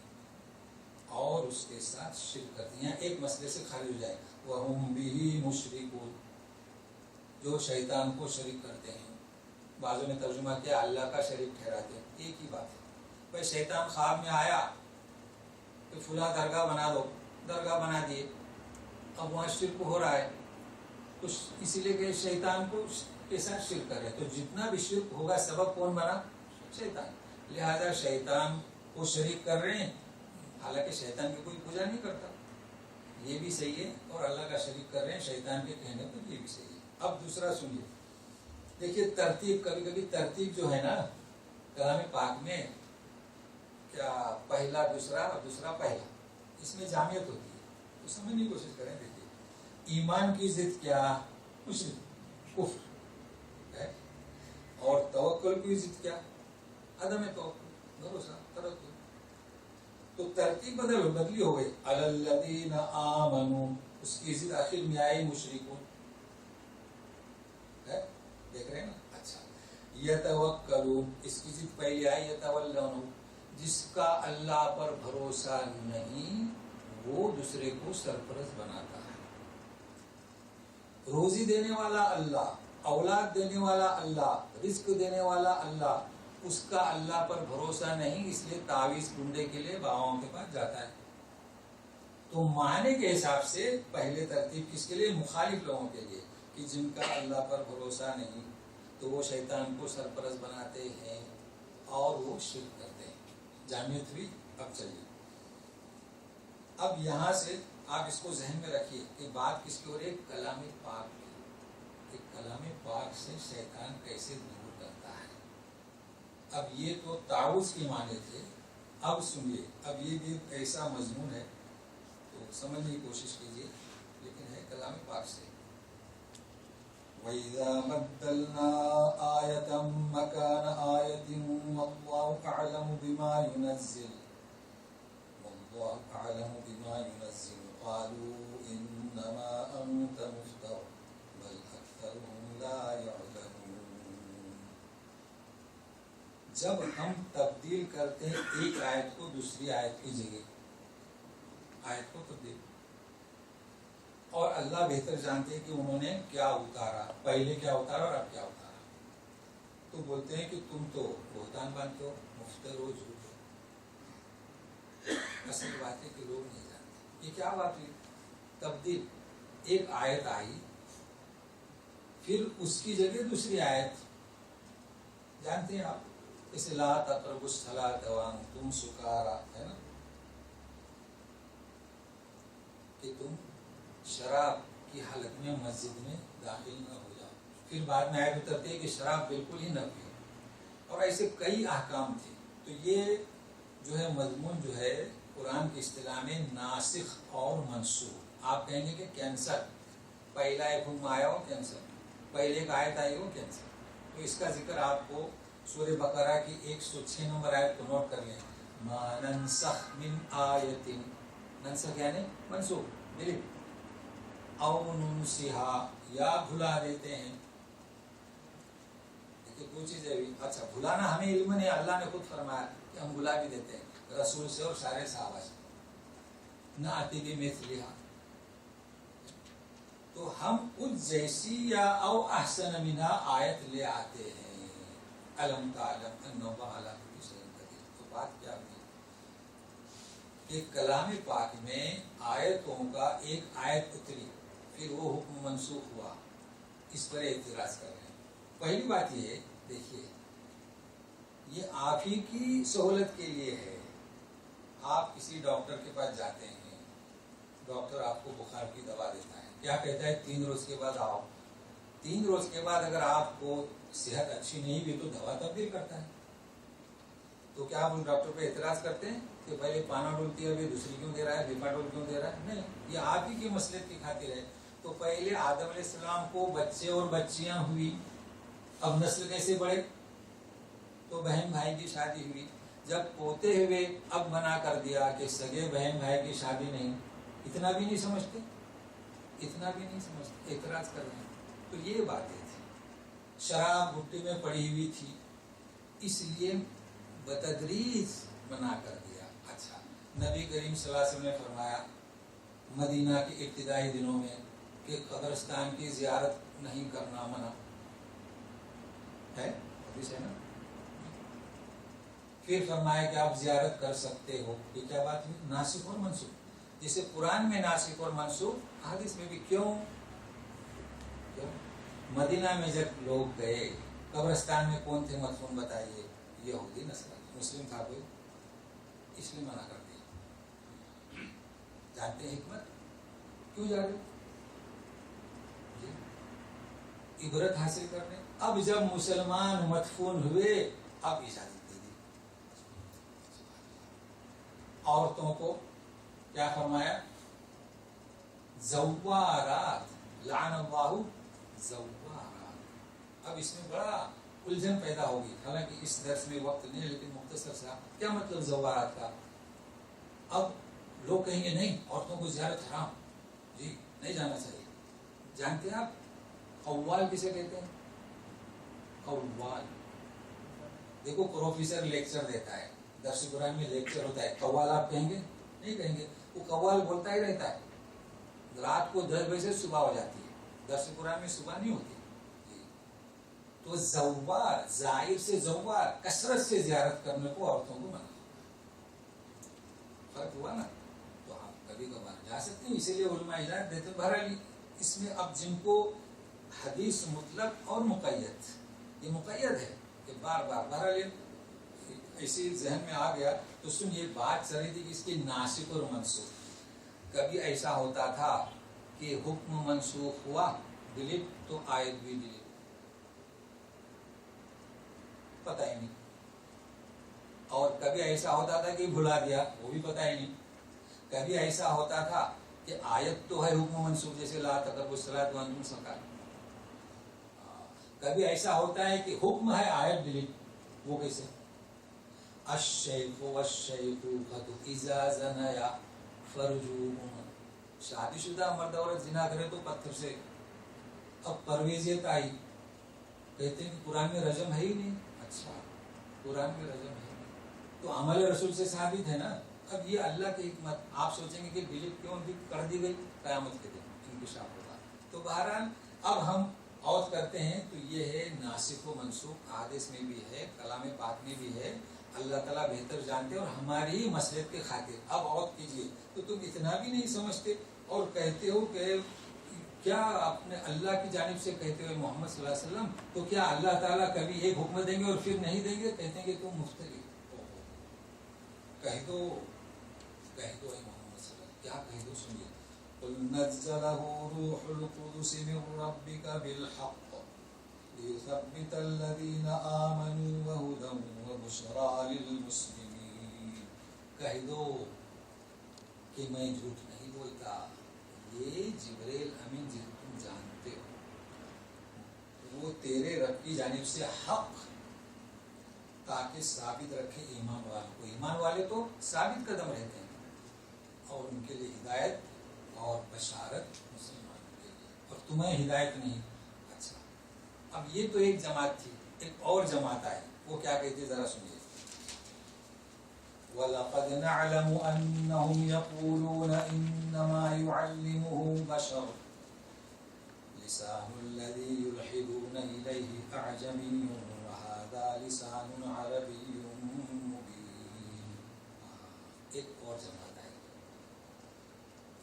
اور اس کے ساتھ شرک کرتے ہیں. ایک مسئلے سے خالی ہو جائے، وَهُمْ بِهِ مُشْرِكُونَ، جو شیطان کو شریک کرتے ہیں. بعضوں نے ترجمہ کیا اللہ کا شریک ٹھہراتے ہیں. ایک ہی بات ہے. بھائی شیطان خواب میں آیا کہ فلاں درگاہ بنا دو، درگاہ بنا دیے، اب وہاں شرک ہو رہا ہے، تو اسی لیے کہ شیطان کو کے ساتھ شرک کر رہے، تو جتنا بھی شرک ہوگا سبب کون بنا؟ شیطان. لہذا شیطان کو شریک کر رہے ہیں، حالانکہ شیطان کی کوئی پوجا نہیں کرتا، یہ بھی صحیح ہے، اور اللہ کا شریک کر رہے ہیں شیطان کے کہنے پر، یہ بھی صحیح ہے. اب دوسرا سنیے، دیکھیے ترتیب، کبھی کبھی ترتیب جو ہے نا کلام پاک میں، کیا پہلا دوسرا اور دوسرا پہلا، اس میں جامعیت ہوتی ہے، تو سمجھنے کی کوشش کریں. دیکھیے ایمان کی ضد کیا؟ کفر ہے، اور توکل کی ضد کیا؟ عدم توکل، بھروسہ، توکل. تو ترتیب بدلی ہو گئی. الذین آمنوا، اس کی ضد آخر میں آئی مشرکون، دیکھ رہے ہیں نا. اچھا، یتوکلون، اس کی ضد پہلے آئی یتولون، جس کا اللہ پر بھروسہ نہیں وہ دوسرے کو سرپرست بناتا ہے. روزی دینے والا اللہ، اولاد دینے والا اللہ، رزق دینے والا اللہ، اس کا اللہ پر بھروسہ نہیں، اس لیے تعویذ ڈھونڈنے کے لیے باباؤں کے پاس جاتا ہے. تو معنی کے حساب سے پہلے ترتیب کس کے لیے؟ مخالف لوگوں کے لیے، کہ جن کا اللہ پر بھروسہ نہیں تو وہ شیطان کو سرپرست بناتے ہیں اور وہ شرک کرتے ہیں. جامعیت ہوئی. اب چلیے، اب یہاں سے آپ اس کو ذہن میں رکھیے کہ بات کس کی ہو رہی ہے؟ کلام پاک کی. کہ کلام پاک سے شیطان کیسے دور کرتا ہے. اب یہ تو تعوذ کی معنی تھے. اب سنیے، اب یہ بھی ایسا مضمون ہے تو سمجھنے کی کوشش کیجیے، لیکن ہے کلام پاک سے. وَإِذَا بَدَّلْنَا آيَةً مَكَانَ آيَةٍ وَاللَّهُ أَعْلَمُ بِمَا يُنَزِّلُ قَالُوا إِنَّمَا أَنْتَ مُفْتَرٍ بَلْ أَكْثَرُهُمْ لَا يَعْلَمُونَ. جب ہم تبدیل کرتے ہیں ایک آیت کو دوسری آیت کی جگہ، آیت کو تبدیل، اور اللہ بہتر جانتے ہیں کہ انہوں نے کیا اتارا، پہلے کیا اتارا اور اب کیا اتارا، تو بولتے ہیں کہ تم تو بہتان باندھتے ہو، مفتر ہو، جھوٹ ہو. اصل بات ہے کہ لوگ نہیں جانتے. یہ کیا بات ہوئی؟ تبدیل. ایک آیت آئی، پھر اس کی جگہ دوسری آیت. جانتے ہیں آپ، اسے لا تقربوا الصلاۃ وانتم سکارا، ہے نا، کہ تم شراب کی حالت میں مسجد میں داخل نہ ہو جاؤ. پھر بعد میں آیت اترتی ہے کہ شراب بالکل ہی نہ پیو، اور ایسے کئی احکام تھے. تو یہ جو ہے مضمون جو ہے قرآن کی اصطلاح میں ناسخ اور منسوخ. آپ کہیں گے کہ کینسر، پہلا ایک حکم آیا ہو کینسر، پہلے ایک آیت آئی ہو کینسر. تو اس کا ذکر آپ کو سورہ بقرہ کی 106 نمبر آیت کو نوٹ کر لیں. ما ننسخ من آیت، ننسخ یعنی منسوخ، ڈیلیٹ، او ننسیہا، یا بھلا دیتے ہیں. دیکھیں دو چیزیں بھی. اچھا، بھلانا ہمیں علم نہیں، اللہ نے خود فرمایا کہ ہم بھلا بھی دیتے ہیں، رسول سے اور سارے صحابہ سے. نہ آتی بھی مثلیہا، تو ہم اس جیسی یا او احسن منہا آیت لے آتے ہیں. علم تعلم ان اللہ علی کل شیء قدیر. تو بات کیا ہوئی کہ کلام پاک میں آیتوں کا ایک آیت اتری، پھر وہ حکم منسوخ ہوا. اس پر اعتراض کر رہے ہیں. پہلی بات یہ ہے، دیکھیے یہ آپ ہی کی سہولت کے لیے ہے. آپ کسی ڈاکٹر کے پاس جاتے ہیں، ڈاکٹر آپ کو بخار کی دوا دیتا ہے، کیا کہتا ہے 3 روز کے بعد آؤ. 3 روز کے بعد اگر آپ کو صحت اچھی نہیں ہوئی تو دوا تبدیل کرتا ہے. تو کیا آپ اس ڈاکٹر پہ اعتراض کرتے ہیں کہ پہلے پاناڈول تھی ابھی دوسری کیوں دے رہا ہے، لیپاڈول کیوں دے رہا ہے؟ نہیں، یہ آپ ہی کی مصلحت کی خاطر ہے. تو پہلے آدم علیہ السلام کو بچے اور بچیاں ہوئی، اب نسل کیسے بڑھے؟ تو بہن بھائی کی شادی ہوئی، جب پوتے ہوئے اب منع کر دیا کہ سگے بہن بھائی کی شادی نہیں، اتنا بھی نہیں سمجھتے، اتنا بھی نہیں سمجھتے، اعتراض کر رہے ہیں۔ تو یہ باتیں تھی، شراب بھٹی میں پڑی ہوئی تھی، اس لیے بتدریج منع کر دیا۔ اچھا، نبی کریم صلی اللہ علیہ وسلم نے فرمایا مدینہ کے ابتدائی دنوں میں کہ قبرستان کی زیارت نہیں کرنا منع ہے، حدیث ہے نا۔ پھر فرمایا کہ آپ زیارت کر سکتے ہو۔ یہ کیا بات ہے؟ ناسخ اور منسوخ، جیسے قرآن میں ناسخ اور منسوخ، حدیث میں بھی۔ کیوں؟ مدینہ میں جب لوگ گئے، قبرستان میں کون تھے مدفون بتائیے؟ یہودی نصرانی، مسلم تھا کوئی؟ اس لیے منع کر دیا۔ جانتے ہیں حکمت کیوں جا رہے؟ عبرت حاصل کرنے۔ اب جب مسلمان مدفون ہوئے، اب اجازت دے دی۔ عورتوں کو کیا فرمایا؟ زوارات، لعن اللہ زوارات۔ اب اس میں بڑا الجھن پیدا ہوگی، حالانکہ اس درس میں وقت نہیں، لیکن مختصر سا کیا مطلب زوارات کا؟ اب لوگ کہیں گے نہیں عورتوں کو زیارت حرام، جی نہیں جانا چاہیے۔ جانتے ہیں آپ قوال کسے کہتے ہیں؟ قوال، دیکھو پروفیسر لیکچر دیتا ہے، درس قرآن میں لیکچر ہوتا ہے، قوال آپ کہیں گے؟ نہیں کہیں گے، وہ قوال بولتا ہی رہتا ہے۔ رات کو 10 بجے سے صبح ہو جاتی ہے، درس قرآن میں صبح نہیں ہوتی۔ تو زوار، زائر سے زوار، کثرت سے زیارت کرنے کو عورتوں کو منع۔ فرق ہوا نا؟ تو آپ کبھی کبھار جا سکتے ہیں، اسی لیے علماء اجازت دیتے۔ بہرحال اس میں اب جن کو حدیث مطلق اور مقید، یہ مقید ہے کہ بار بار، بہرحال اسی ذہن میں آ گیا تو سن، یہ بات چل رہی تھی کہ اس کی ناسخ اور منسوخ۔ کبھی ایسا ہوتا تھا کہ حکم منسوخ ہوا ڈیلیٹ تو آیت بھی ڈیلیٹ، پتہ ہی نہیں۔ اور کبھی ایسا ہوتا تھا کہ بھلا دیا، وہ بھی پتہ ہی نہیں۔ کبھی ایسا ہوتا تھا کہ آیت تو ہے حکم منسوخ، جیسے لا تقربوا الصلاۃ وانتم سکارى۔ کبھی ایسا ہوتا ہے کہ حکم ہے آیت ڈیلیٹ، وہ کیسے؟ الشیخ والشیخوخۃ اذا زنیا فرجموہما، شادی شدہ مرد عورت زنا کرے تو پتھر سے۔ اب پرویزیت آئی، کہتے ہیں کہ قرآن میں رجم ہے ہی نہیں۔ اچھا، قرآن میں رجم ہے تو عمل رسول سے ثابت ہے نا۔ اب یہ اللہ کی حکمت، آپ سوچیں گے کہ ڈیلیٹ کیوں کر دی گئی؟ قیامت کے دن انکشاف ہوگا۔ تو بہرحال اب ہم عود کرتے ہیں تو یہ ہے ناسخ و منسوخ، حدیث میں بھی ہے، کلام پاک میں بھی ہے، اللہ تعالیٰ بہتر جانتے اور ہماری ہی مصلحت کے خاطر اب عود کیجیے۔ تو تم اتنا بھی نہیں سمجھتے اور کہتے ہو کہ کیا اپنے اللہ کی جانب سے کہتے ہوئے محمد صلی اللہ علیہ وسلم، تو کیا اللہ تعالیٰ کبھی ایک حکم دیں گے اور پھر نہیں دیں گے؟ کہتے ہیں کہ تم مفتری، کہہ دو اے محمد صلی اللہ علیہ وسلم، کیا کہہ دو؟ سنیے، قُلْ نَزَّلَهُ رُوحُ الْقُدُسِ مِنْ رَبِّكَ بِالْحَقِّ لِيُثَبِّتَ الَّذِينَ آمَنُوا وَهُدًى وَبُشْرَىٰ لِلْمُسْلِمِينَ۔ کہہ دو کہ میں جھوٹ نہیں بولتا، یہ جبریل امین جس کو تم جانتے ہو وہ تیرے رب کی جانب سے حق، تاکہ ثابت رکھے ایمان والوں کو۔ ایمان والے تو ثابت قدم رہتے ہیں اور ان کے لیے ہدایت اور بشارت مسلمانوں کے لیے، اور تمہیں ہدایت نہیں۔ اچھا، اب یہ تو ایک جماعت تھی، ایک اور جماعت آئی، وہ کیا کہتی ہے ذرا سنیے۔ وَلَقَدْ نَعْلَمُ أَنَّهُمْ يَقُولُونَ إِنَّمَا يُعَلِّمُهُ بَشَرٌ لِسَانُ الَّذِي يُلْحِدُونَ إِلَيْهِ أَعْجَمِيٌّ وَهَذَا لِسَانٌ عَرَبِيٌّ مُبِينٌ۔ ایک اور جماعت آئی،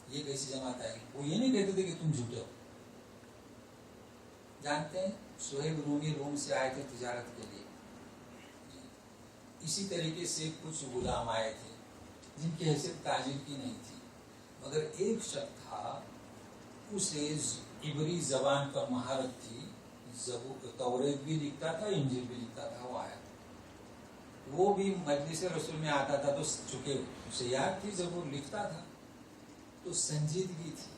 یہ کیسی جماعت آئی؟ وہ یہ نہیں کہتے تھے کہ تم جھوٹے ہو۔ جانتے ہیں صہیب رومی روم سے آئے تھے تجارت کے لیے، اسی طریقے سے کچھ غلام آئے تھے جن کی حیثیت تاجر کی نہیں تھی، مگر ایک شخص تھا اسے عبری زبان پر مہارت تھی، توریت بھی لکھتا تھا، انجیل بھی لکھتا تھا، وہ آیا تھا۔ وہ بھی مجلس رسول میں آتا تھا تو چونکہ اسے یاد تھی زبور لکھتا تھا تو سنجیدگی تھی،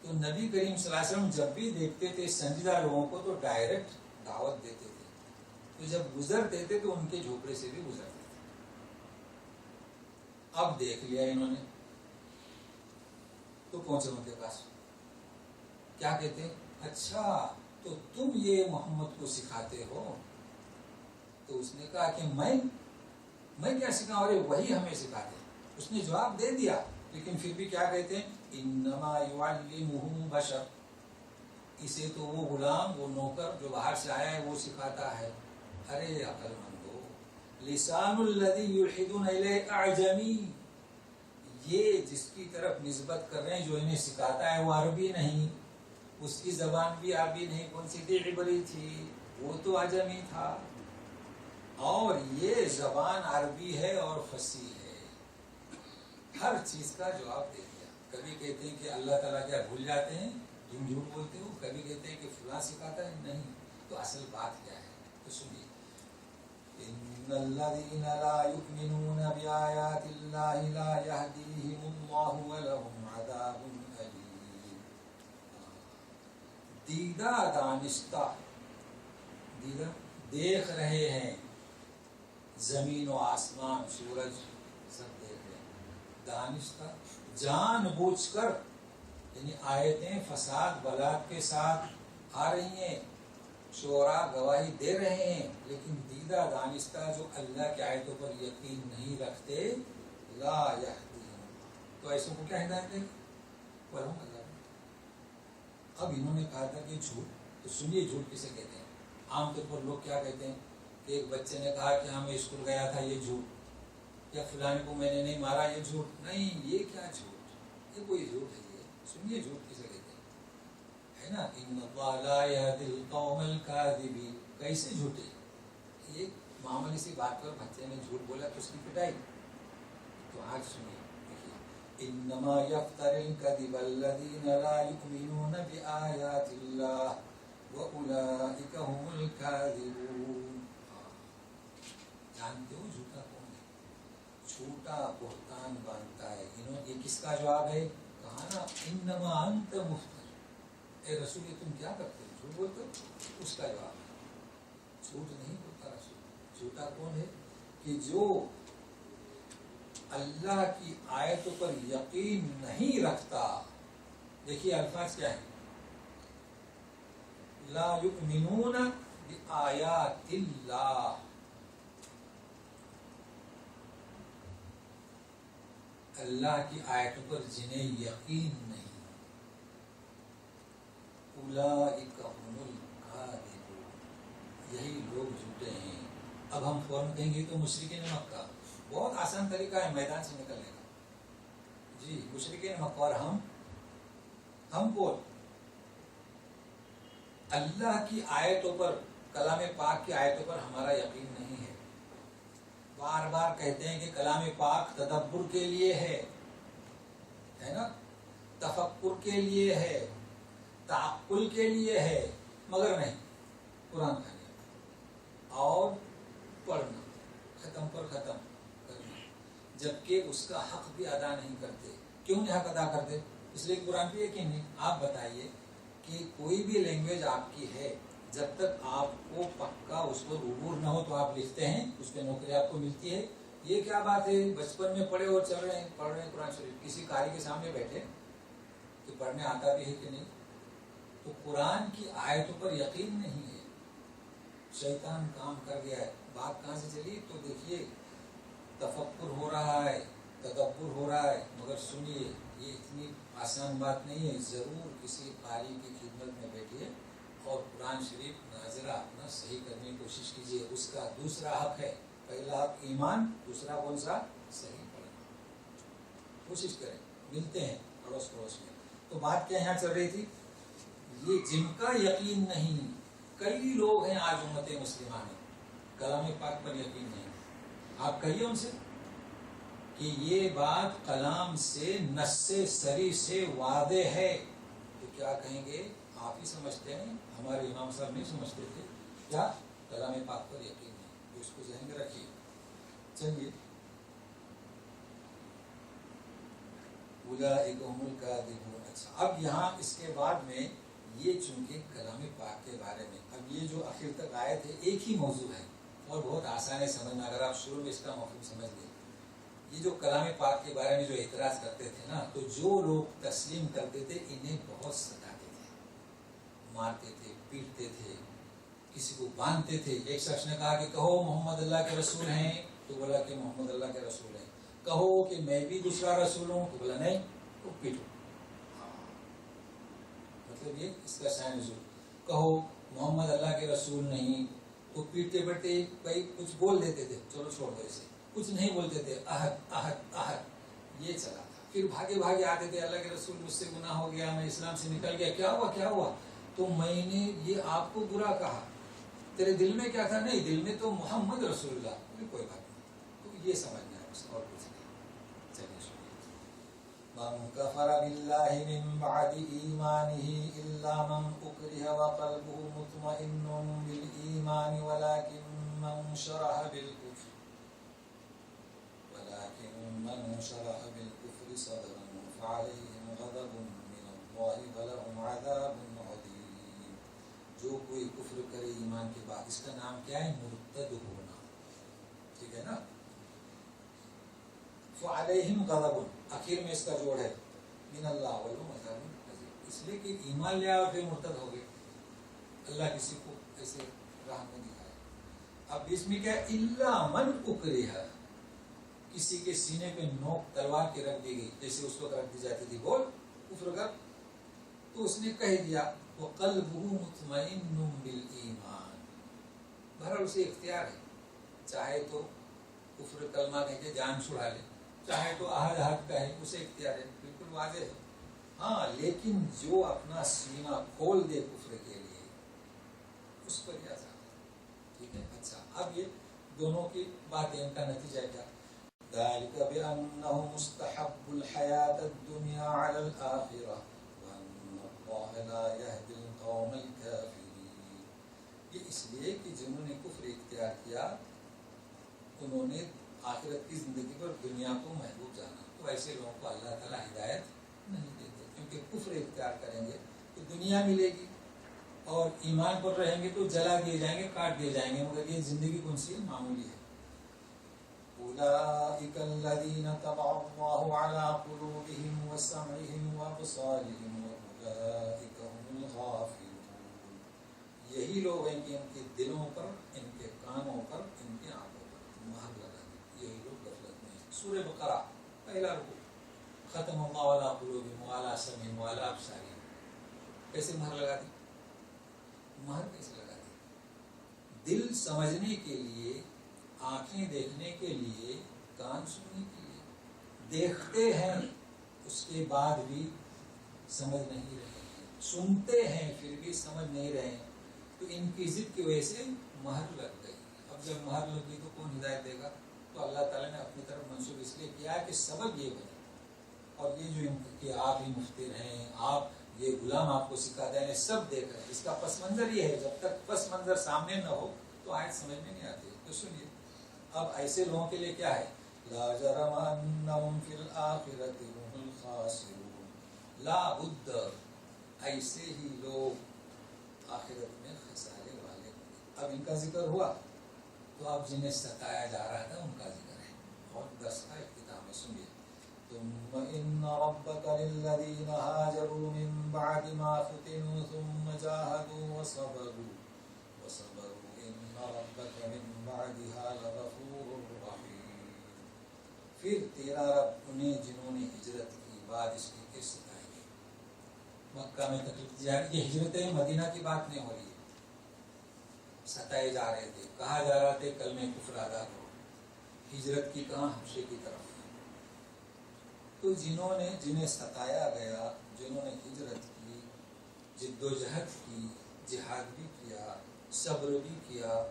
تو نبی کریم صلی اللہ علیہ وسلم جب بھی دیکھتے تھے سنجیدہ لوگوں کو تو ڈائریکٹ دعوت دیتے تھے، تو جب گزرتے تھے تو ان کے جھوپڑے سے بھی گزرتے تھے. اب دیکھ لیا انہوں نے تو پہنچے ان کے پاس. کیا کہتے ہیں؟ اچھا تو تم یہ محمد کو سکھاتے ہو؟ تو اس نے کہا کہ میں کیا سکھاؤں، ارے وہی ہمیں سکھاتے. اس نے جواب دے دیا، لیکن پھر بھی کیا کہتے ہیں؟ انما یعلمہ بشر، اسے تو وہ غلام، وہ نوکر جو باہر سے آیا ہے وہ سکھاتا ہے. ارے عقل مندو، لسان الذی یلحدون الیہ اعجمی، یہ جس کی طرف نسبت کر رہے ہیں جو انہیں سکھاتا ہے وہ عربی نہیں، اس کی زبان بھی عربی نہیں. کون سی تھی؟ عبری تھی، وہ تو عجمی تھا. اور یہ زبان عربی ہے اور فصیح ہے. ہر چیز کا جواب دے دیا. کبھی کہتے ہیں کہ اللہ تعالیٰ کیا بھول جاتے ہیں، تم جھوٹ بولتے ہو. کبھی کہتے ہیں کہ فلاں سکھاتا ہے، نہیں. تو اصل بات کیا ہے تو سنیے. ان الذین لا یؤمنون بآیات اللہ لا یہدیہم اللہ ولہم عذاب علیم. دیدہ دانستہ، دیدہ دیکھ رہے ہیں، زمین و آسمان سورج سب دیکھ رہے ہیں. دانستہ جان بوجھ کر، یعنی آیتیں فساد بلاد کے ساتھ آ رہی ہیں، شعراء گواہی دے رہے ہیں، لیکن دیدہ دانستہ جو اللہ کی آیتوں پر یقین نہیں رکھتے، لا یہدیہم، تو ایسوں کو کیا ہدایت دے گی؟ ولہم عذاب. اب انہوں نے کہا تھا کہ جھوٹ، تو سنیے جھوٹ کسے کہتے ہیں. عام طور پر لوگ کیا کہتے ہیں کہ ایک بچے نے کہا کہ ہاں میں اسکول گیا تھا، یہ جھوٹ. یا فلانے کو میں نے نہیں مارا، یہ جھوٹ. نہیں، یہ کیا جھوٹ، یہ کوئی جھوٹ ہے. یہ سنیے جھوٹ کسے کہتے ہیں، ہے نا. ان اللہ لا یہدی القوم الکاذبین. کیسے جھوٹے؟ یہ معمولی سی بات پر بچے نے جھوٹ بولا تو اس کی پٹائی. تو آج سنیے، دیکھیے. انما یفتر الکذب الذین لا یؤمنون بآیات اللہ وَأُولَئِكَ هُمُ الْكَاذِبُونَ. جانتے ہو جھوٹا کون ہے؟ جھوٹا بہتان باندھتا ہے. یہ کس کا جواب ہے؟ کہا نا انما انت مفتر. اے رسول یہ تم کیا کرتے ہو، جھوٹ بولتے ہو. اس کا جواب ہے جھوٹ نہیں بولتا رسول. جھوٹا کون ہے؟ کہ جو اللہ کی آیتوں پر یقین نہیں رکھتا. دیکھیے الفاظ کیا ہیں، لا یؤمنون بآیات اللہ. اللہ کی آیتوں پر جنہیں یقین نہیں، اولئک هم الکاذبون، یہی لوگ جھوٹے ہیں. اب ہم فوراً کہیں گے تو مشرکین مکہ، بہت آسان طریقہ ہے میدان سے نکلنے کا. جی مشرکین مکہ، اور ہم کو اللہ کی آیتوں پر، کلام پاک کی آیتوں پر ہمارا یقین نہیں ہے. بار بار کہتے ہیں کہ کلام پاک تدبر کے لیے ہے نا، تفکر کے لیے ہے، تعقل کے لیے ہے، مگر نہیں قرآن کا نہیں. اور پڑھنا، ختم پر ختم کرنا، جبکہ اس کا حق بھی ادا نہیں کرتے. کیوں نہیں حق ادا کرتے؟ اس لیے قرآن پہ یقین نہیں. آپ بتائیے کہ کوئی بھی لینگویج آپ کی ہے، جب تک آپ کو پکا اس پر عبور نہ ہو تو آپ لکھتے ہیں، اس پہ نوکری آپ کو ملتی ہے. یہ کیا بات ہے، بچپن میں پڑھے اور چل رہے ہیں، پڑھ رہے ہیں قرآن شریف، کسی قاری کے سامنے بیٹھے کہ پڑھنے آتا بھی ہے کہ نہیں. تو قرآن کی آیتوں پر یقین نہیں ہے. شیطان کام کر گیا ہے. بات کہاں سے چلی؟ تو دیکھیے تفکر ہو رہا ہے، تدبر ہو رہا ہے، مگر سنیے یہ اتنی آسان بات نہیں ہے. ضرور کسی قاری کی خدمت میں بیٹھیے اور قرآن شریف ناظرہ اپنا صحیح کرنے کی کوشش کیجیے. اس کا دوسرا حق ہے، پہلا حق ایمان، دوسرا کون سا؟ صحیح پڑھنا. کوشش کریں، ملتے ہیں پڑوس پڑوس میں. تو بات کیا یہاں چل رہی تھی؟ یہ جن کا یقین نہیں، کئی لوگ ہیں آج امت مسلمہ میں کلام پاک پر یقین نہیں. آپ کہیے ان سے کہ یہ بات کلام سے، نص سری سے واضح ہے، تو کیا کہیں گے؟ آپ ہی سمجھتے ہیں، ہمارے امام صاحب نہیں سمجھتے تھے. کیا؟ کلام پاک پر یقین نہیں. تو اس کو ذہن میں رکھیے. چلیے، اولئک هم الکاذبون. اچھا، اب یہاں اس کے بعد میں یہ چونکہ کلام پاک کے بارے میں، اب یہ جو آخر تک آیت ہے ایک ہی موضوع ہے اور بہت آسان ہے سمجھنا، اگر آپ شروع میں اس کا مفہوم سمجھ لیں. یہ جو کلام پاک کے بارے میں جو اعتراض کرتے تھے نا، تو جو لوگ تسلیم کرتے تھے انہیں بہت ستاتے تھے، مارتے تھے، پیٹتے تھے، کسی کو باندھتے تھے. ایک شخص نے کہا کہ کہو محمد اللہ کے رسول ہیں، تو بولا کہ محمد اللہ کے رسول ہیں. کہو کہ میں بھی دوسرا رسول ہوں، تو بولا نہیں، تو پیٹو. مطلب یہ اس کا شان نزول. کہو محمد اللہ کے رسول نہیں، تو پیٹتے پیٹتے کئی کچھ بول دیتے تھے، چلو چھوڑ دو اسے. کچھ نہیں بولتے تھے، احد احد احد، یہ چلا تھا. پھر بھاگے بھاگے آتے تھے، اللہ کے رسول مجھ سے گناہ ہو گیا، میں اسلام سے نکل گیا. کیا ہوا کیا ہوا؟ تو میں نے یہ آپ کو برا کہا، تیرے دل میں کیا تھا؟ نہیں، دل میں تو محمد رسول اللہ. کوئی بات نہیں. تو یہ سمجھنا ہے اس اور کچھ نہیں. چلیے شکریہ. من کفر باللہ من بعد ایمانہ الا من اکرہ وقلبہ مطمئن بالایمان ولکن من شرح بالکفر صدرا فعلیہم غضب من اللہ ولہم عذاب عظیم. جو کوئی کفر کرے ایمان کے بعد، اس کا نام کیا ہے؟ مرتد ہونا. ٹھیک ہے نا؟ فعلیہم غضب، آخر میں اس کا جوڑ ہے، من اللہ ولہم عذاب عظیم. اس لیے کہ ایمان لیا اور پھر مرتد ہو گئے. اللہ کسی کو ایسے راہ میں دکھایا. اب اس میں کیا؟ الا من اکرہ، کسی کے سینے پہ نوک تلوار کے رکھ دی گئی، جیسے اس وقت رکھ دی جاتی تھی، بول کفر کر، تو اس نے کہہ دیا. وقلبہ مطمئن بالایمان، بہرحال اسے اختیار ہے، چاہے تو کفر کلمہ کہہ کے جان چھڑا لے، چاہے تو احد احد کہے، اسے اختیار ہے، بالکل واضح ہے. ہاں لیکن جو اپنا سینہ کھول دے کفر کے لیے، اس پر یہ عذاب ہے. ٹھیک ہے. اچھا، اب یہ دونوں کی باتیں، ان کا نتیجہ کیا؟ ذلك بأنه مستحب الحياة الدنيا على الآخرة وأن الله لا يهدي القوم الكافرين. یہ اس لیے کہ جنہوں نے کفر اختیار کیا انہوں نے آخرت کی زندگی پر دنیا کو محبوب جانا، تو ایسے لوگوں کو اللہ تعالیٰ ہدایت نہیں دیتے، کیونکہ کفر اختیار کریں گے تو دنیا ملے گی، اور ایمان پر رہیں گے تو جلا دیے جائیں گے، کاٹ دیے جائیں گے، مگر یہ زندگی کون سی ہے؟ معمولی ہے. أولئك الذين طبع الله على قلوبهم وسمعهم وأبصارهم وأولئك هم الغافلون. یہی لوگ ہیں کہ ان کے دلوں پر، ان کے کانوں پر، ان کے آنکھوں پر مہر لگا دی. یہی لوگ غفلت میں ہیں. سورہ بقرہ پہلا رکوع، ختم اللہ علی قلوبہم وعلی سمعہم وعلی ابصارہم. کیسے مہر لگا دی؟ مہر کیسے لگا دی؟ دل سمجھنے کے لیے، آنکھیں دیکھنے کے لیے، کان سننے کے لیے. دیکھتے ہیں اس کے بعد بھی سمجھ نہیں رہے ہیں، سنتے ہیں پھر بھی سمجھ نہیں رہے ہیں، تو ان کی ضد کی وجہ سے مہر لگ گئی. اب جب مہر لگ گئی تو کون ہدایت دے گا؟ تو اللہ تعالیٰ نے اپنی طرف منسوب اس لیے کیا ہے کہ سبب یہ بنے. اور یہ جو کہ آپ ہی مفتر ہیں، آپ یہ غلام آپ کو سکھاتے ہیں، سب دیکھ رہے ہیں. اس کا پس منظر یہ ہے، جب تک پس منظر سامنے نہ ہو تو آیت سمجھ میں نہیں آتی. تو سنیے، اب ایسے لوگوں کے لیے کیا ہے؟ لا جرم انہم فی الآخرۃ هم الخاسرون. لا بد، ایسے ہی لوگ آخرت میں خسارے والے ہوں گے. اب ان کا ذکر ہوا تو اب جنہیں ستایا جا رہا تھا ان کا ذکر ہے، اور درس کا اختتام ہے. سنیے. ثم ان ربک للذین ہاجروا من بعد ما فتنوا ثم جاہدوا وصبروا ان ربک من بعدها لغفور رحیم. پھر تیرا رب انہیں جنہوں نے ہجرت کی بعد اس کے ستائے گے. مکہ میں تکلیف دی جا رہی، یہ ہجرت مدینہ کی بات نہیں ہو رہی ہے. ستائے جا رہے تھے، کہا جا رہا تھے کلمہ کفر ادا کرو. ہجرت کی کہاں؟ حبشے کی طرف. تو جنہیں ستایا گیا، جنہوں نے ہجرت کی، جد و جہد کی، جہاد بھی کیا، صبر بھی کیا،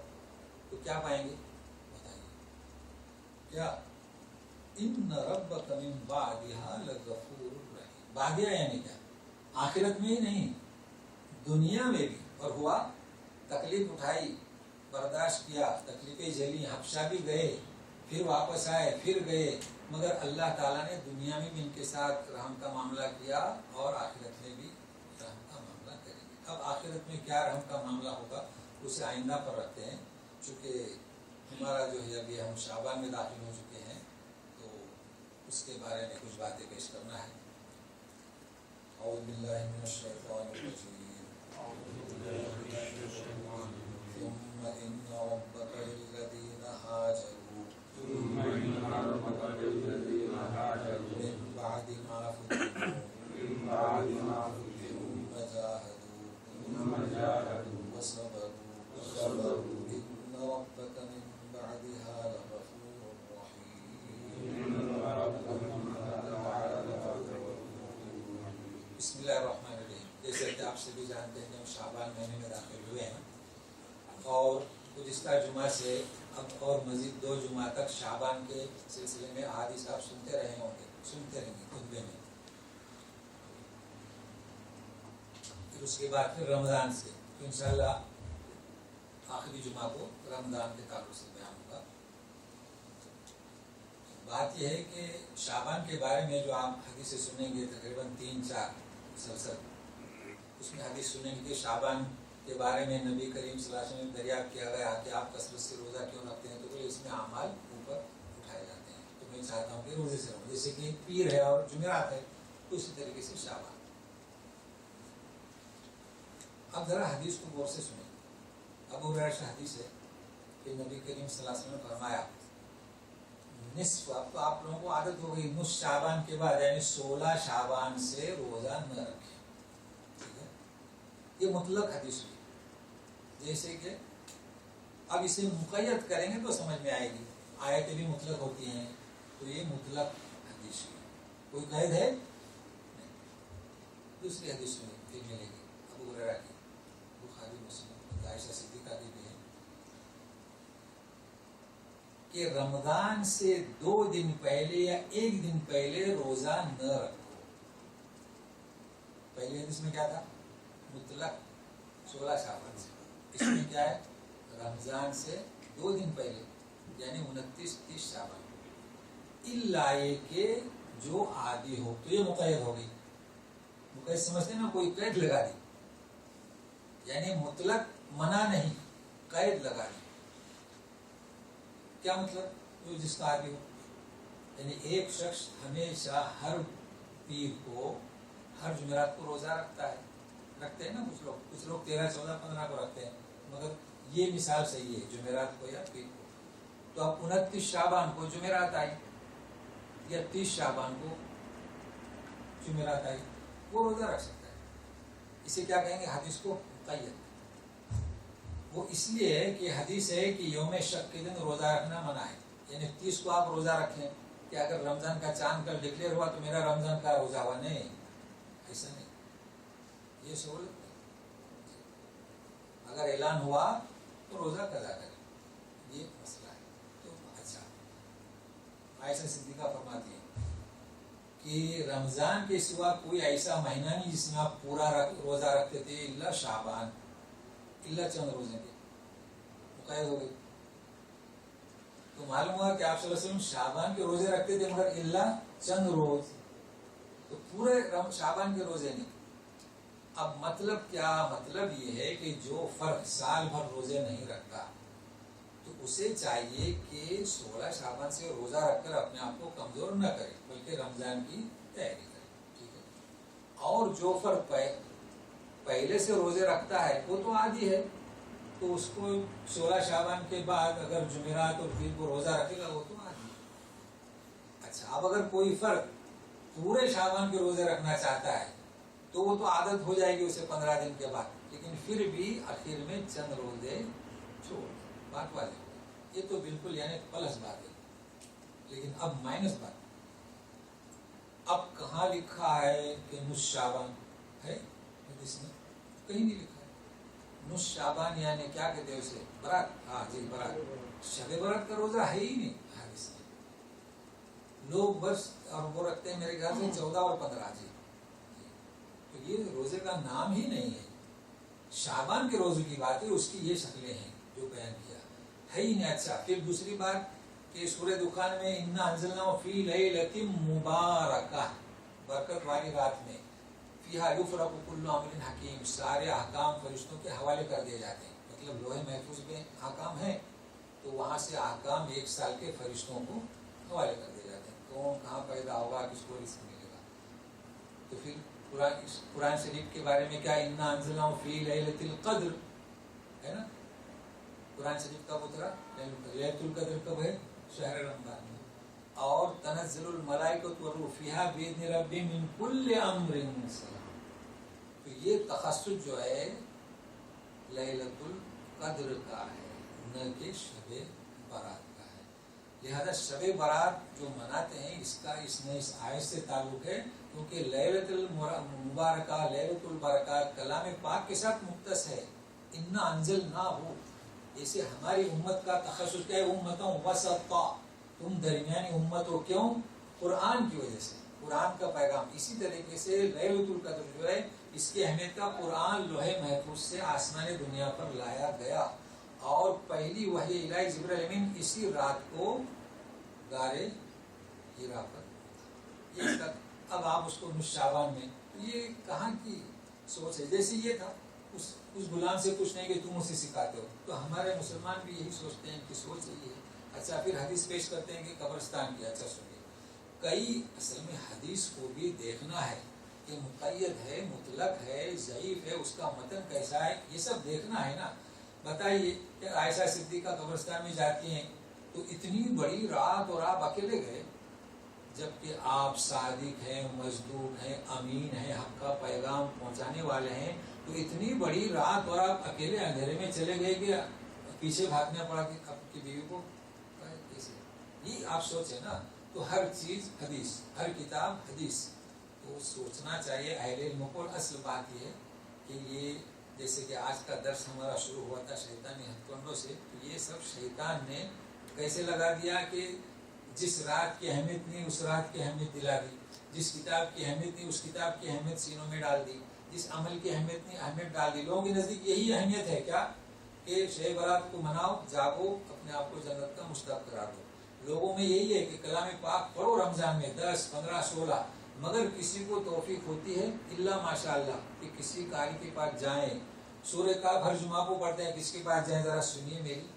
تو کیا پائیں گے؟ بتائیے کیا؟ ان ربک من بعدها لغفور رحیم. بعدیا یعنی کیا؟ آخرت میں ہی نہیں، دنیا میں بھی. اور ہوا، تکلیف اٹھائی، برداشت کیا، تکلیفیں جھیلی، حبشہ بھی گئے، پھر واپس آئے، پھر گئے، مگر اللہ تعالیٰ نے دنیا میں بھی ان کے ساتھ رحم کا معاملہ کیا، اور آخرت میں بھی رحم کا معاملہ کریں گے. اب آخرت میں کیا رحم کا معاملہ ہوگا اسے آئندہ پر رکھتے ہیں، چونکہ ہمارا جو ہے ابھی ہم شعبان میں داخل ہو چکے ہیں تو اس کے بارے میں کچھ باتیں پیش کرنا ہے۔ اعوذ باللہ من الشیطان الرجیم، ثم ان ربک للذین هاجروا من بعد ما فتنوا ثم جاهدوا وصبروا ان ربک من بعدها لغفور رحیم۔ بسم اللہ الرحمن الرحیم۔ جیسے کہ آپ سے بھی جانتے ہیں کہ ہم شعبان مہینے میں داخل ہوئے ہیں اور گزشتہ جمعہ سے اب اور مزید 2 جمعہ تک شعبان کے سلسلے میں احادیث آپ سنتے رہے ہوں گے، سنتے رہیں گے خطبے میں۔ پھر اس کے بعد پھر رمضان سے تو انشاءاللہ آخری جمعہ کو رمضان کے تعلق سے بیان ہوگا۔ بات یہ ہے کہ شعبان کے بارے میں جو آپ حدیثیں سنیں گے تقریباً 3-4 مسلسل، اس میں حدیث سنیں گے کہ شعبان کے بارے میں نبی کریم صلی اللہ علیہ وسلم نے دریافت کیا گیا کہ آپ کثرت سے روزہ کیوں رکھتے ہیں، تو اس میں اعمال اوپر اٹھائے جاتے ہیں، تو میں چاہتا ہوں کہ روزے سے رہوں، جیسے کہ پیر ہے اور جمعرات ہے تو اسی طریقے سے شعبان۔ اب ذرا حدیث کو غور سے سنیں۔ ابو ہریرہ سے حدیث ہے کہ نبی کریم صلی اللہ علیہ وسلم نے فرمایا نصف، اب تو آپ لوگوں کو عادت ہو گئی نصف شعبان کے بعد یعنی 16 شعبان سے روزہ نہ رکھیں، ٹھیک ہے، یہ مطلق حدیث ہوئی۔ جیسے کہ اب اسے مقید کریں گے تو سمجھ میں آئے گی، آیتیں بھی مطلق ہوتی ہیں تو یہ مطلق حدیث ہوئی، کوئی قید ہے نہیں۔ دوسری حدیث میں پھر ملے گی ابو ہریرہ کی، بخاری مسلم، عائشہ صدیقہ کی بھی ہے کہ رمضان سے 2 دن پہلے یا 1 دن پہلے روزہ نہ رکھو۔ پہلے حدیث میں کیا تھا؟ مطلق 16 شعبان سے، اس میں کیا ہے؟ رمضان سے 2 دن پہلے یعنی 29-30 شعبان، الا یہ کہ جو عادی ہو، تو یہ مقید ہو گئی، مقید سمجھتے نا، کوئی قید لگا دی، یعنی مطلق منع نہیں، قید لگا دی۔ کیا مطلب؟ جو جس کا عادی ہو، یعنی ایک شخص ہمیشہ ہر پیر کو ہر جمعرات کو روزہ رکھتا ہے، رکھتے ہیں نا کچھ لوگ 13, 14, 15 کو رکھتے ہیں، مگر یہ مثال صحیح ہے جمعرات کو یا پیر کو، تو اب 29 شعبان کو جمعرات آئی یا 30 شعبان کو جمعرات آئی، وہ روزہ رکھ سکتا ہے۔ اسے کیا کہیں گے؟ حدیث کو مقید۔ وہ اس لیے ہے کہ حدیث ہے کہ یوم شک کے دن روزہ رکھنا منع ہے، یعنی 30 کو آپ روزہ رکھیں کہ اگر رمضان کا چاند کل ڈکلیئر ہوا تو میرا رمضان کا روزہ ہوا، نہیں، ایسا نہیں، یہ سہولت نہیں۔ اگر اعلان ہوا تو روزہ قضا کریں، یہ مسئلہ ہے۔ تو اچھا، عائشہ صدیقہ فرماتی ہے کہ رمضان کے سوا کوئی ایسا مہینہ نہیں جس میں آپ پورا روزہ رکھتے تھے الا شعبان، الا چند روزے کے مقید ہو گئی۔ تو معلوم ہوا کہ آپ صلی اللہ علیہ وسلم شعبان کے روزے رکھتے تھے مگر الا چند روز، تو پورے شعبان کے روزے نہیں۔ اب مطلب کیا؟ مطلب یہ ہے کہ جو فرد سال بھر روزے نہیں رکھتا تو اسے چاہیے کہ 16 شعبان سے روزہ رکھ کر اپنے آپ کو کمزور نہ کرے بلکہ رمضان کی تیاری کرے، ٹھیک ہے۔ اور جو فرد پہلے سے روزے رکھتا ہے وہ تو عادی ہے، تو اس کو 16 شعبان کے بعد اگر جمعرات اور پیر کو روزہ رکھے گا وہ تو عادی ہے۔ اچھا، اب اگر کوئی فرد پورے شعبان کے روزے رکھنا چاہتا ہے تو وہ تو عادت ہو جائے گی اسے 15 دن کے بعد، لیکن پھر بھی آخر میں چند روزے چھوڑ بات والے، یہ تو بالکل یعنی پلس بات ہے۔ لیکن اب مائنس بات، اب کہاں لکھا ہے کہ نصف شعبان ہے؟ حدیث میں کہیں نہیں لکھا ہے۔ نصف شعبان یعنی کیا کہتے ہیں اسے؟ برات، ہاں جی برات، شب برات کا روزہ ہے ہی نہیں حدیث میں۔ لوگ بس اور وہ رکھتے ہیں میرے خیال سے 14 اور 15 جی، تو یہ روزے کا نام ہی نہیں ہے۔ شعبان کے روزے کی بات ہے، اس کی یہ شکلیں ہیں جو بیان کیا ہے ہی نہیں۔ اچھا، پھر دوسری بات کہ سورہ دخان میں انا انزلناہ فی لیلۃ مبارکہ، برکت والی رات میں، فیہا یفرق کل امر حکیم، سارے احکام فرشتوں کے حوالے کر دیے جاتے ہیں. مطلب لوح محفوظ میں احکام ہیں تو وہاں سے احکام 1 سال کے فرشتوں کو حوالے کر دیے جاتے ہیں. کون کہاں پیدا ہوگا، کس کو رزق ملے گا. تو پھر قرآن شریف کے بارے میں کیا، انا انزلناہ فی لیلۃ القدر ہے نا. قرآن شریف کب اترا؟ لیلۃ القدر کب ہے؟ شہر رمضان میں. اور تنزل الملائکۃ والروح فیہا باذن ربہم من کل امر سلام. تو یہ تخصص جو ہے لیلۃ القدر کا ہے، نہ کہ شب برات کا ہے. لہذا شب برات جو مناتے ہیں اس کا اس آیت سے تعلق ہے، کیونکہ لیلۃ المبارکہ لیلۃ البرکات کلام پاک کے ساتھ مختص ہے. انا انزلناہ، جیسے ہماری امت کا تخصص کیا ہے، امتوں وسطا، تم درمیانی امت ہو. کیوں؟ قرآن کی وجہ سے، قرآن کا پیغام. اسی طریقے سے لیلۃ القدر جو ہے اس کی اہمیت کا قرآن لوح محفوظ سے آسمان دنیا پر لایا گیا، اور پہلی وحی الہی جبرائیل امین اسی رات کو غار حرا پر. یہ تک اب آپ اس کو شعبان میں، یہ کہاں کی سوچ ہے؟ جیسے یہ تھا اس غلام سے کچھ نہیں کہ تم اسے سکھاتے ہو. تو ہمارے مسلمان بھی یہی سوچتے ہیں کہ سوچ یہی ہے. اچھا پھر حدیث پیش کرتے ہیں کہ قبرستان کی. اچھا سنیے، کئی اصل میں حدیث کو بھی دیکھنا ہے کہ مقید ہے، مطلق ہے، ضعیف ہے، اس کا متن کیسا ہے، یہ سب دیکھنا ہے نا. بتائیے کہ عائشہ صدیقہ قبرستان میں جاتی ہیں تو اتنی بڑی رات اور آپ اکیلے گئے، جبکہ آپ صادق ہیں، مصدوق ہیں، امین ہیں، حق کا پیغام پہنچانے والے ہیں. تو اتنی بڑی رات اور آپ اکیلے اندھیرے میں چلے گئے کہ پیچھے بھاگنا پڑا کہ آپ کی بیوی کو کیسے. یہ آپ سوچیں نا. تو ہر چیز حدیث، ہر کتاب حدیث. تو سوچنا چاہیے اہل علم کو. اصل بات یہ ہے کہ یہ جیسے کہ آج کا درس ہمارا شروع ہوا تھا شیطانی ہتھ کنڈوں سے، تو یہ سب شیطان نے کیسے لگا دیا کہ جس رات کی اہمیت نہیں اس رات کی اہمیت دلا دی، جس کتاب کی اہمیت نہیں اس کتاب کی اہمیت سینوں میں ڈال دی، جس عمل کی اہمیت نہیں اہمیت ڈال دی. لوگوں کے نزدیک یہی اہمیت ہے کیا کہ شب برات کو مناؤ، جاگو، اپنے آپ کو جنت کا مشتاق قرار دو. لوگوں میں یہی ہے کہ کلام پاک پڑھو رمضان میں 10، 15، 16، مگر کسی کو توفیق ہوتی ہے الا ماشاء اللہ کہ کسی قاری کے پاس جائیں. سورہ کاف ہر جمعہ کو پڑھتے ہیں، کس کے پاس جائیں ذرا سنیے میری.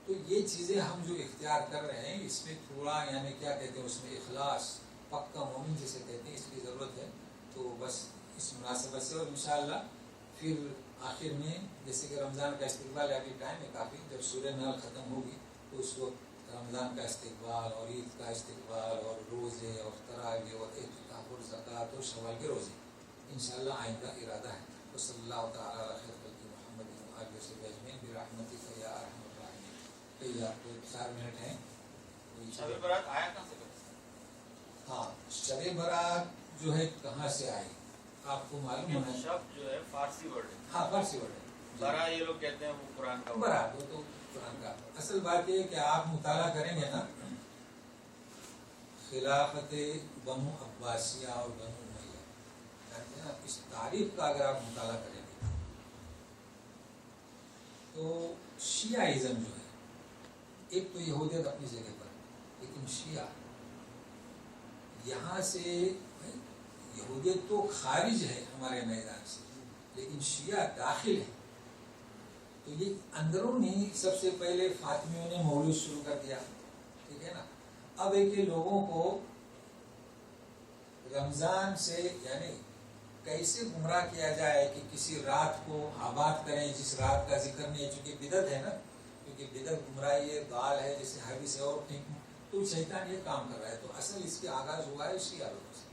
تو یہ چیزیں ہم جو اختیار کر رہے ہیں اس میں تھوڑا یعنی کیا کہتے ہیں، اس میں اخلاص، پکا مومن جسے کہتے ہیں، اس کی ضرورت ہے. تو بس اس مناسبت سے، اور انشاءاللہ پھر آخر میں جیسے کہ رمضان کا استقبال ابھی ٹائم ہے کافی، جب سورہ نحل ختم ہوگی تو اس وقت رمضان کا استقبال اور عید کا استقبال اور روزے اور تراویح اور اعتکاف اور زکوٰۃ اور شوال کے روزے انشاءاللہ آئندہ ارادہ ہے. صلی اللہ تعالیٰ علی خیر خلق محمد و آلہ وصحبہ اجمعین برحمتک یا ارحم الراحمین. تو آپ کو 4 منٹ ہیں. شب برات آیا کہاں سے کرتے؟ ہاں، شب برات جو ہے کہاں سے آئی آپ کو معلوم ہونا ہے. شب جو ہے فارسی ورڈ ہے. ہاں فارسی ورڈ ہے. برا یہ لوگ کہتے ہیں وہ قرآن کا برات، وہ تو قرآن کا. اصل بات یہ ہے کہ آپ مطالعہ کریں گے نا خلافت بنو عباسیہ اور بنو امیہ، جانتے ہیں نا، اس تاریخ کا اگر آپ مطالعہ کریں گے تو شیعہ جو ہے، ایک تو یہودیت اپنی جگہ پر، لیکن شیعہ یہاں سے، یہودیت تو خارج ہے ہمارے میدان سے، لیکن شیعہ داخل ہے. تو یہ اندرونی سب سے پہلے فاطمیوں نے مولود شروع کر دیا، ٹھیک ہے نا. اب ہے کہ لوگوں کو رمضان سے یعنی کیسے گمراہ کیا جائے کہ کسی رات کو آباد کریں جس رات کا ذکر نہیں ہے، چونکہ بدعت ہے نا، کیونکہ بدعت گمراہی ہے، دال ہے، جیسے حدیث ہے، اور تو شیطان یہ کام کر رہا ہے. تو اصل اس کے آغاز ہوا ہے شیعہ لوگوں سے،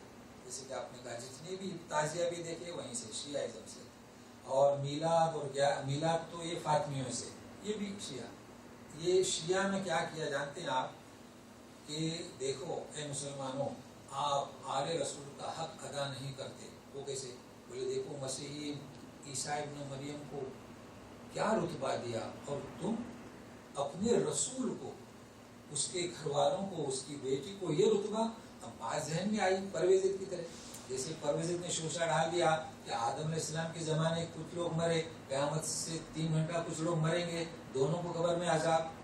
جیسے کہ آپ نے کہا جتنے بھی تعزیہ بھی دیکھے وہیں سے شیعہ سے. اور میلاد اور میلاد تو یہ فاطمیوں سے، یہ بھی شیعہ. یہ شیعہ میں کیا کیا جانتے ہیں آپ کہ دیکھو اے مسلمانوں، آپ آل رسول کا حق ادا نہیں کرتے. وہ کیسے؟ بولے دیکھو مسیحی عیسیٰ ابن مریم کو کیا رتبہ دیا، اور تم اپنے رسول کو، اس کے گھر والوں کو، اس کی بیٹی کو یہ رتبہ. اب بات ذہن میں آئی پرویز عید کی طرح، جیسے پرویز عید نے شوشہ ڈال دیا کہ آدم علیہ السلام کے زمانے کچھ لوگ مرے، قیامت سے 3 گھنٹہ کچھ لوگ مریں گے، دونوں کو قبر میں عذاب.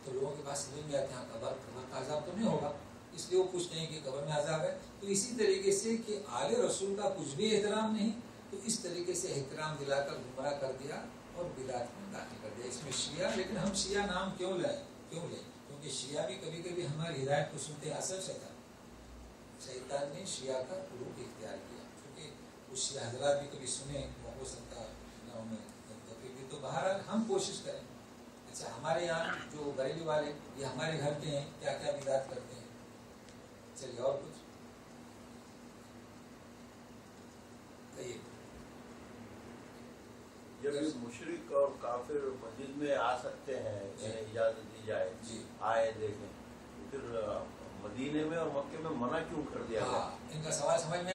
تو لوگوں کے پاس سمجھ میں آتے ہیں قبر کا عذاب تو نہیں ہوگا، اس لیے وہ پوچھتے ہیں کہ قبر میں عذاب ہے. تو اسی طریقے سے کہ آل رسول کا کچھ بھی احترام نہیں، تو اس طریقے سے احترام دلا کر گمراہ کر دیا اور بدعت میں داخل کر دیا. اس میں شیعہ، لیکن ہم شیعہ نام کیوں لیں؟ کیونکہ شیعہ بھی کبھی کبھی ہماری ہدایت کو سنتے ہیں. اصل شیطان نے شیعہ کا روپ اختیار کیا، کیونکہ وہ شیعہ حضرات بھی کبھی سنے، ہو سکتا نہ انہیں بھی. تو بہرحال ہم کوشش کریں. اچھا، ہمارے یہاں جو بریلی والے یہ ہمارے گھر کے ہیں، کیا کیا بدعت کرتے ہیں. چلیے اور کچھ کہیے. جب یہ مشرک اور کافر مسجد میں آ سکتے ہیں، انہیں اجازت دی جائے جی آئے دیکھیں، پھر مدینے میں اور مکے میں منع کیوں کر دیا گیا؟ ان کا سوال سمجھ میں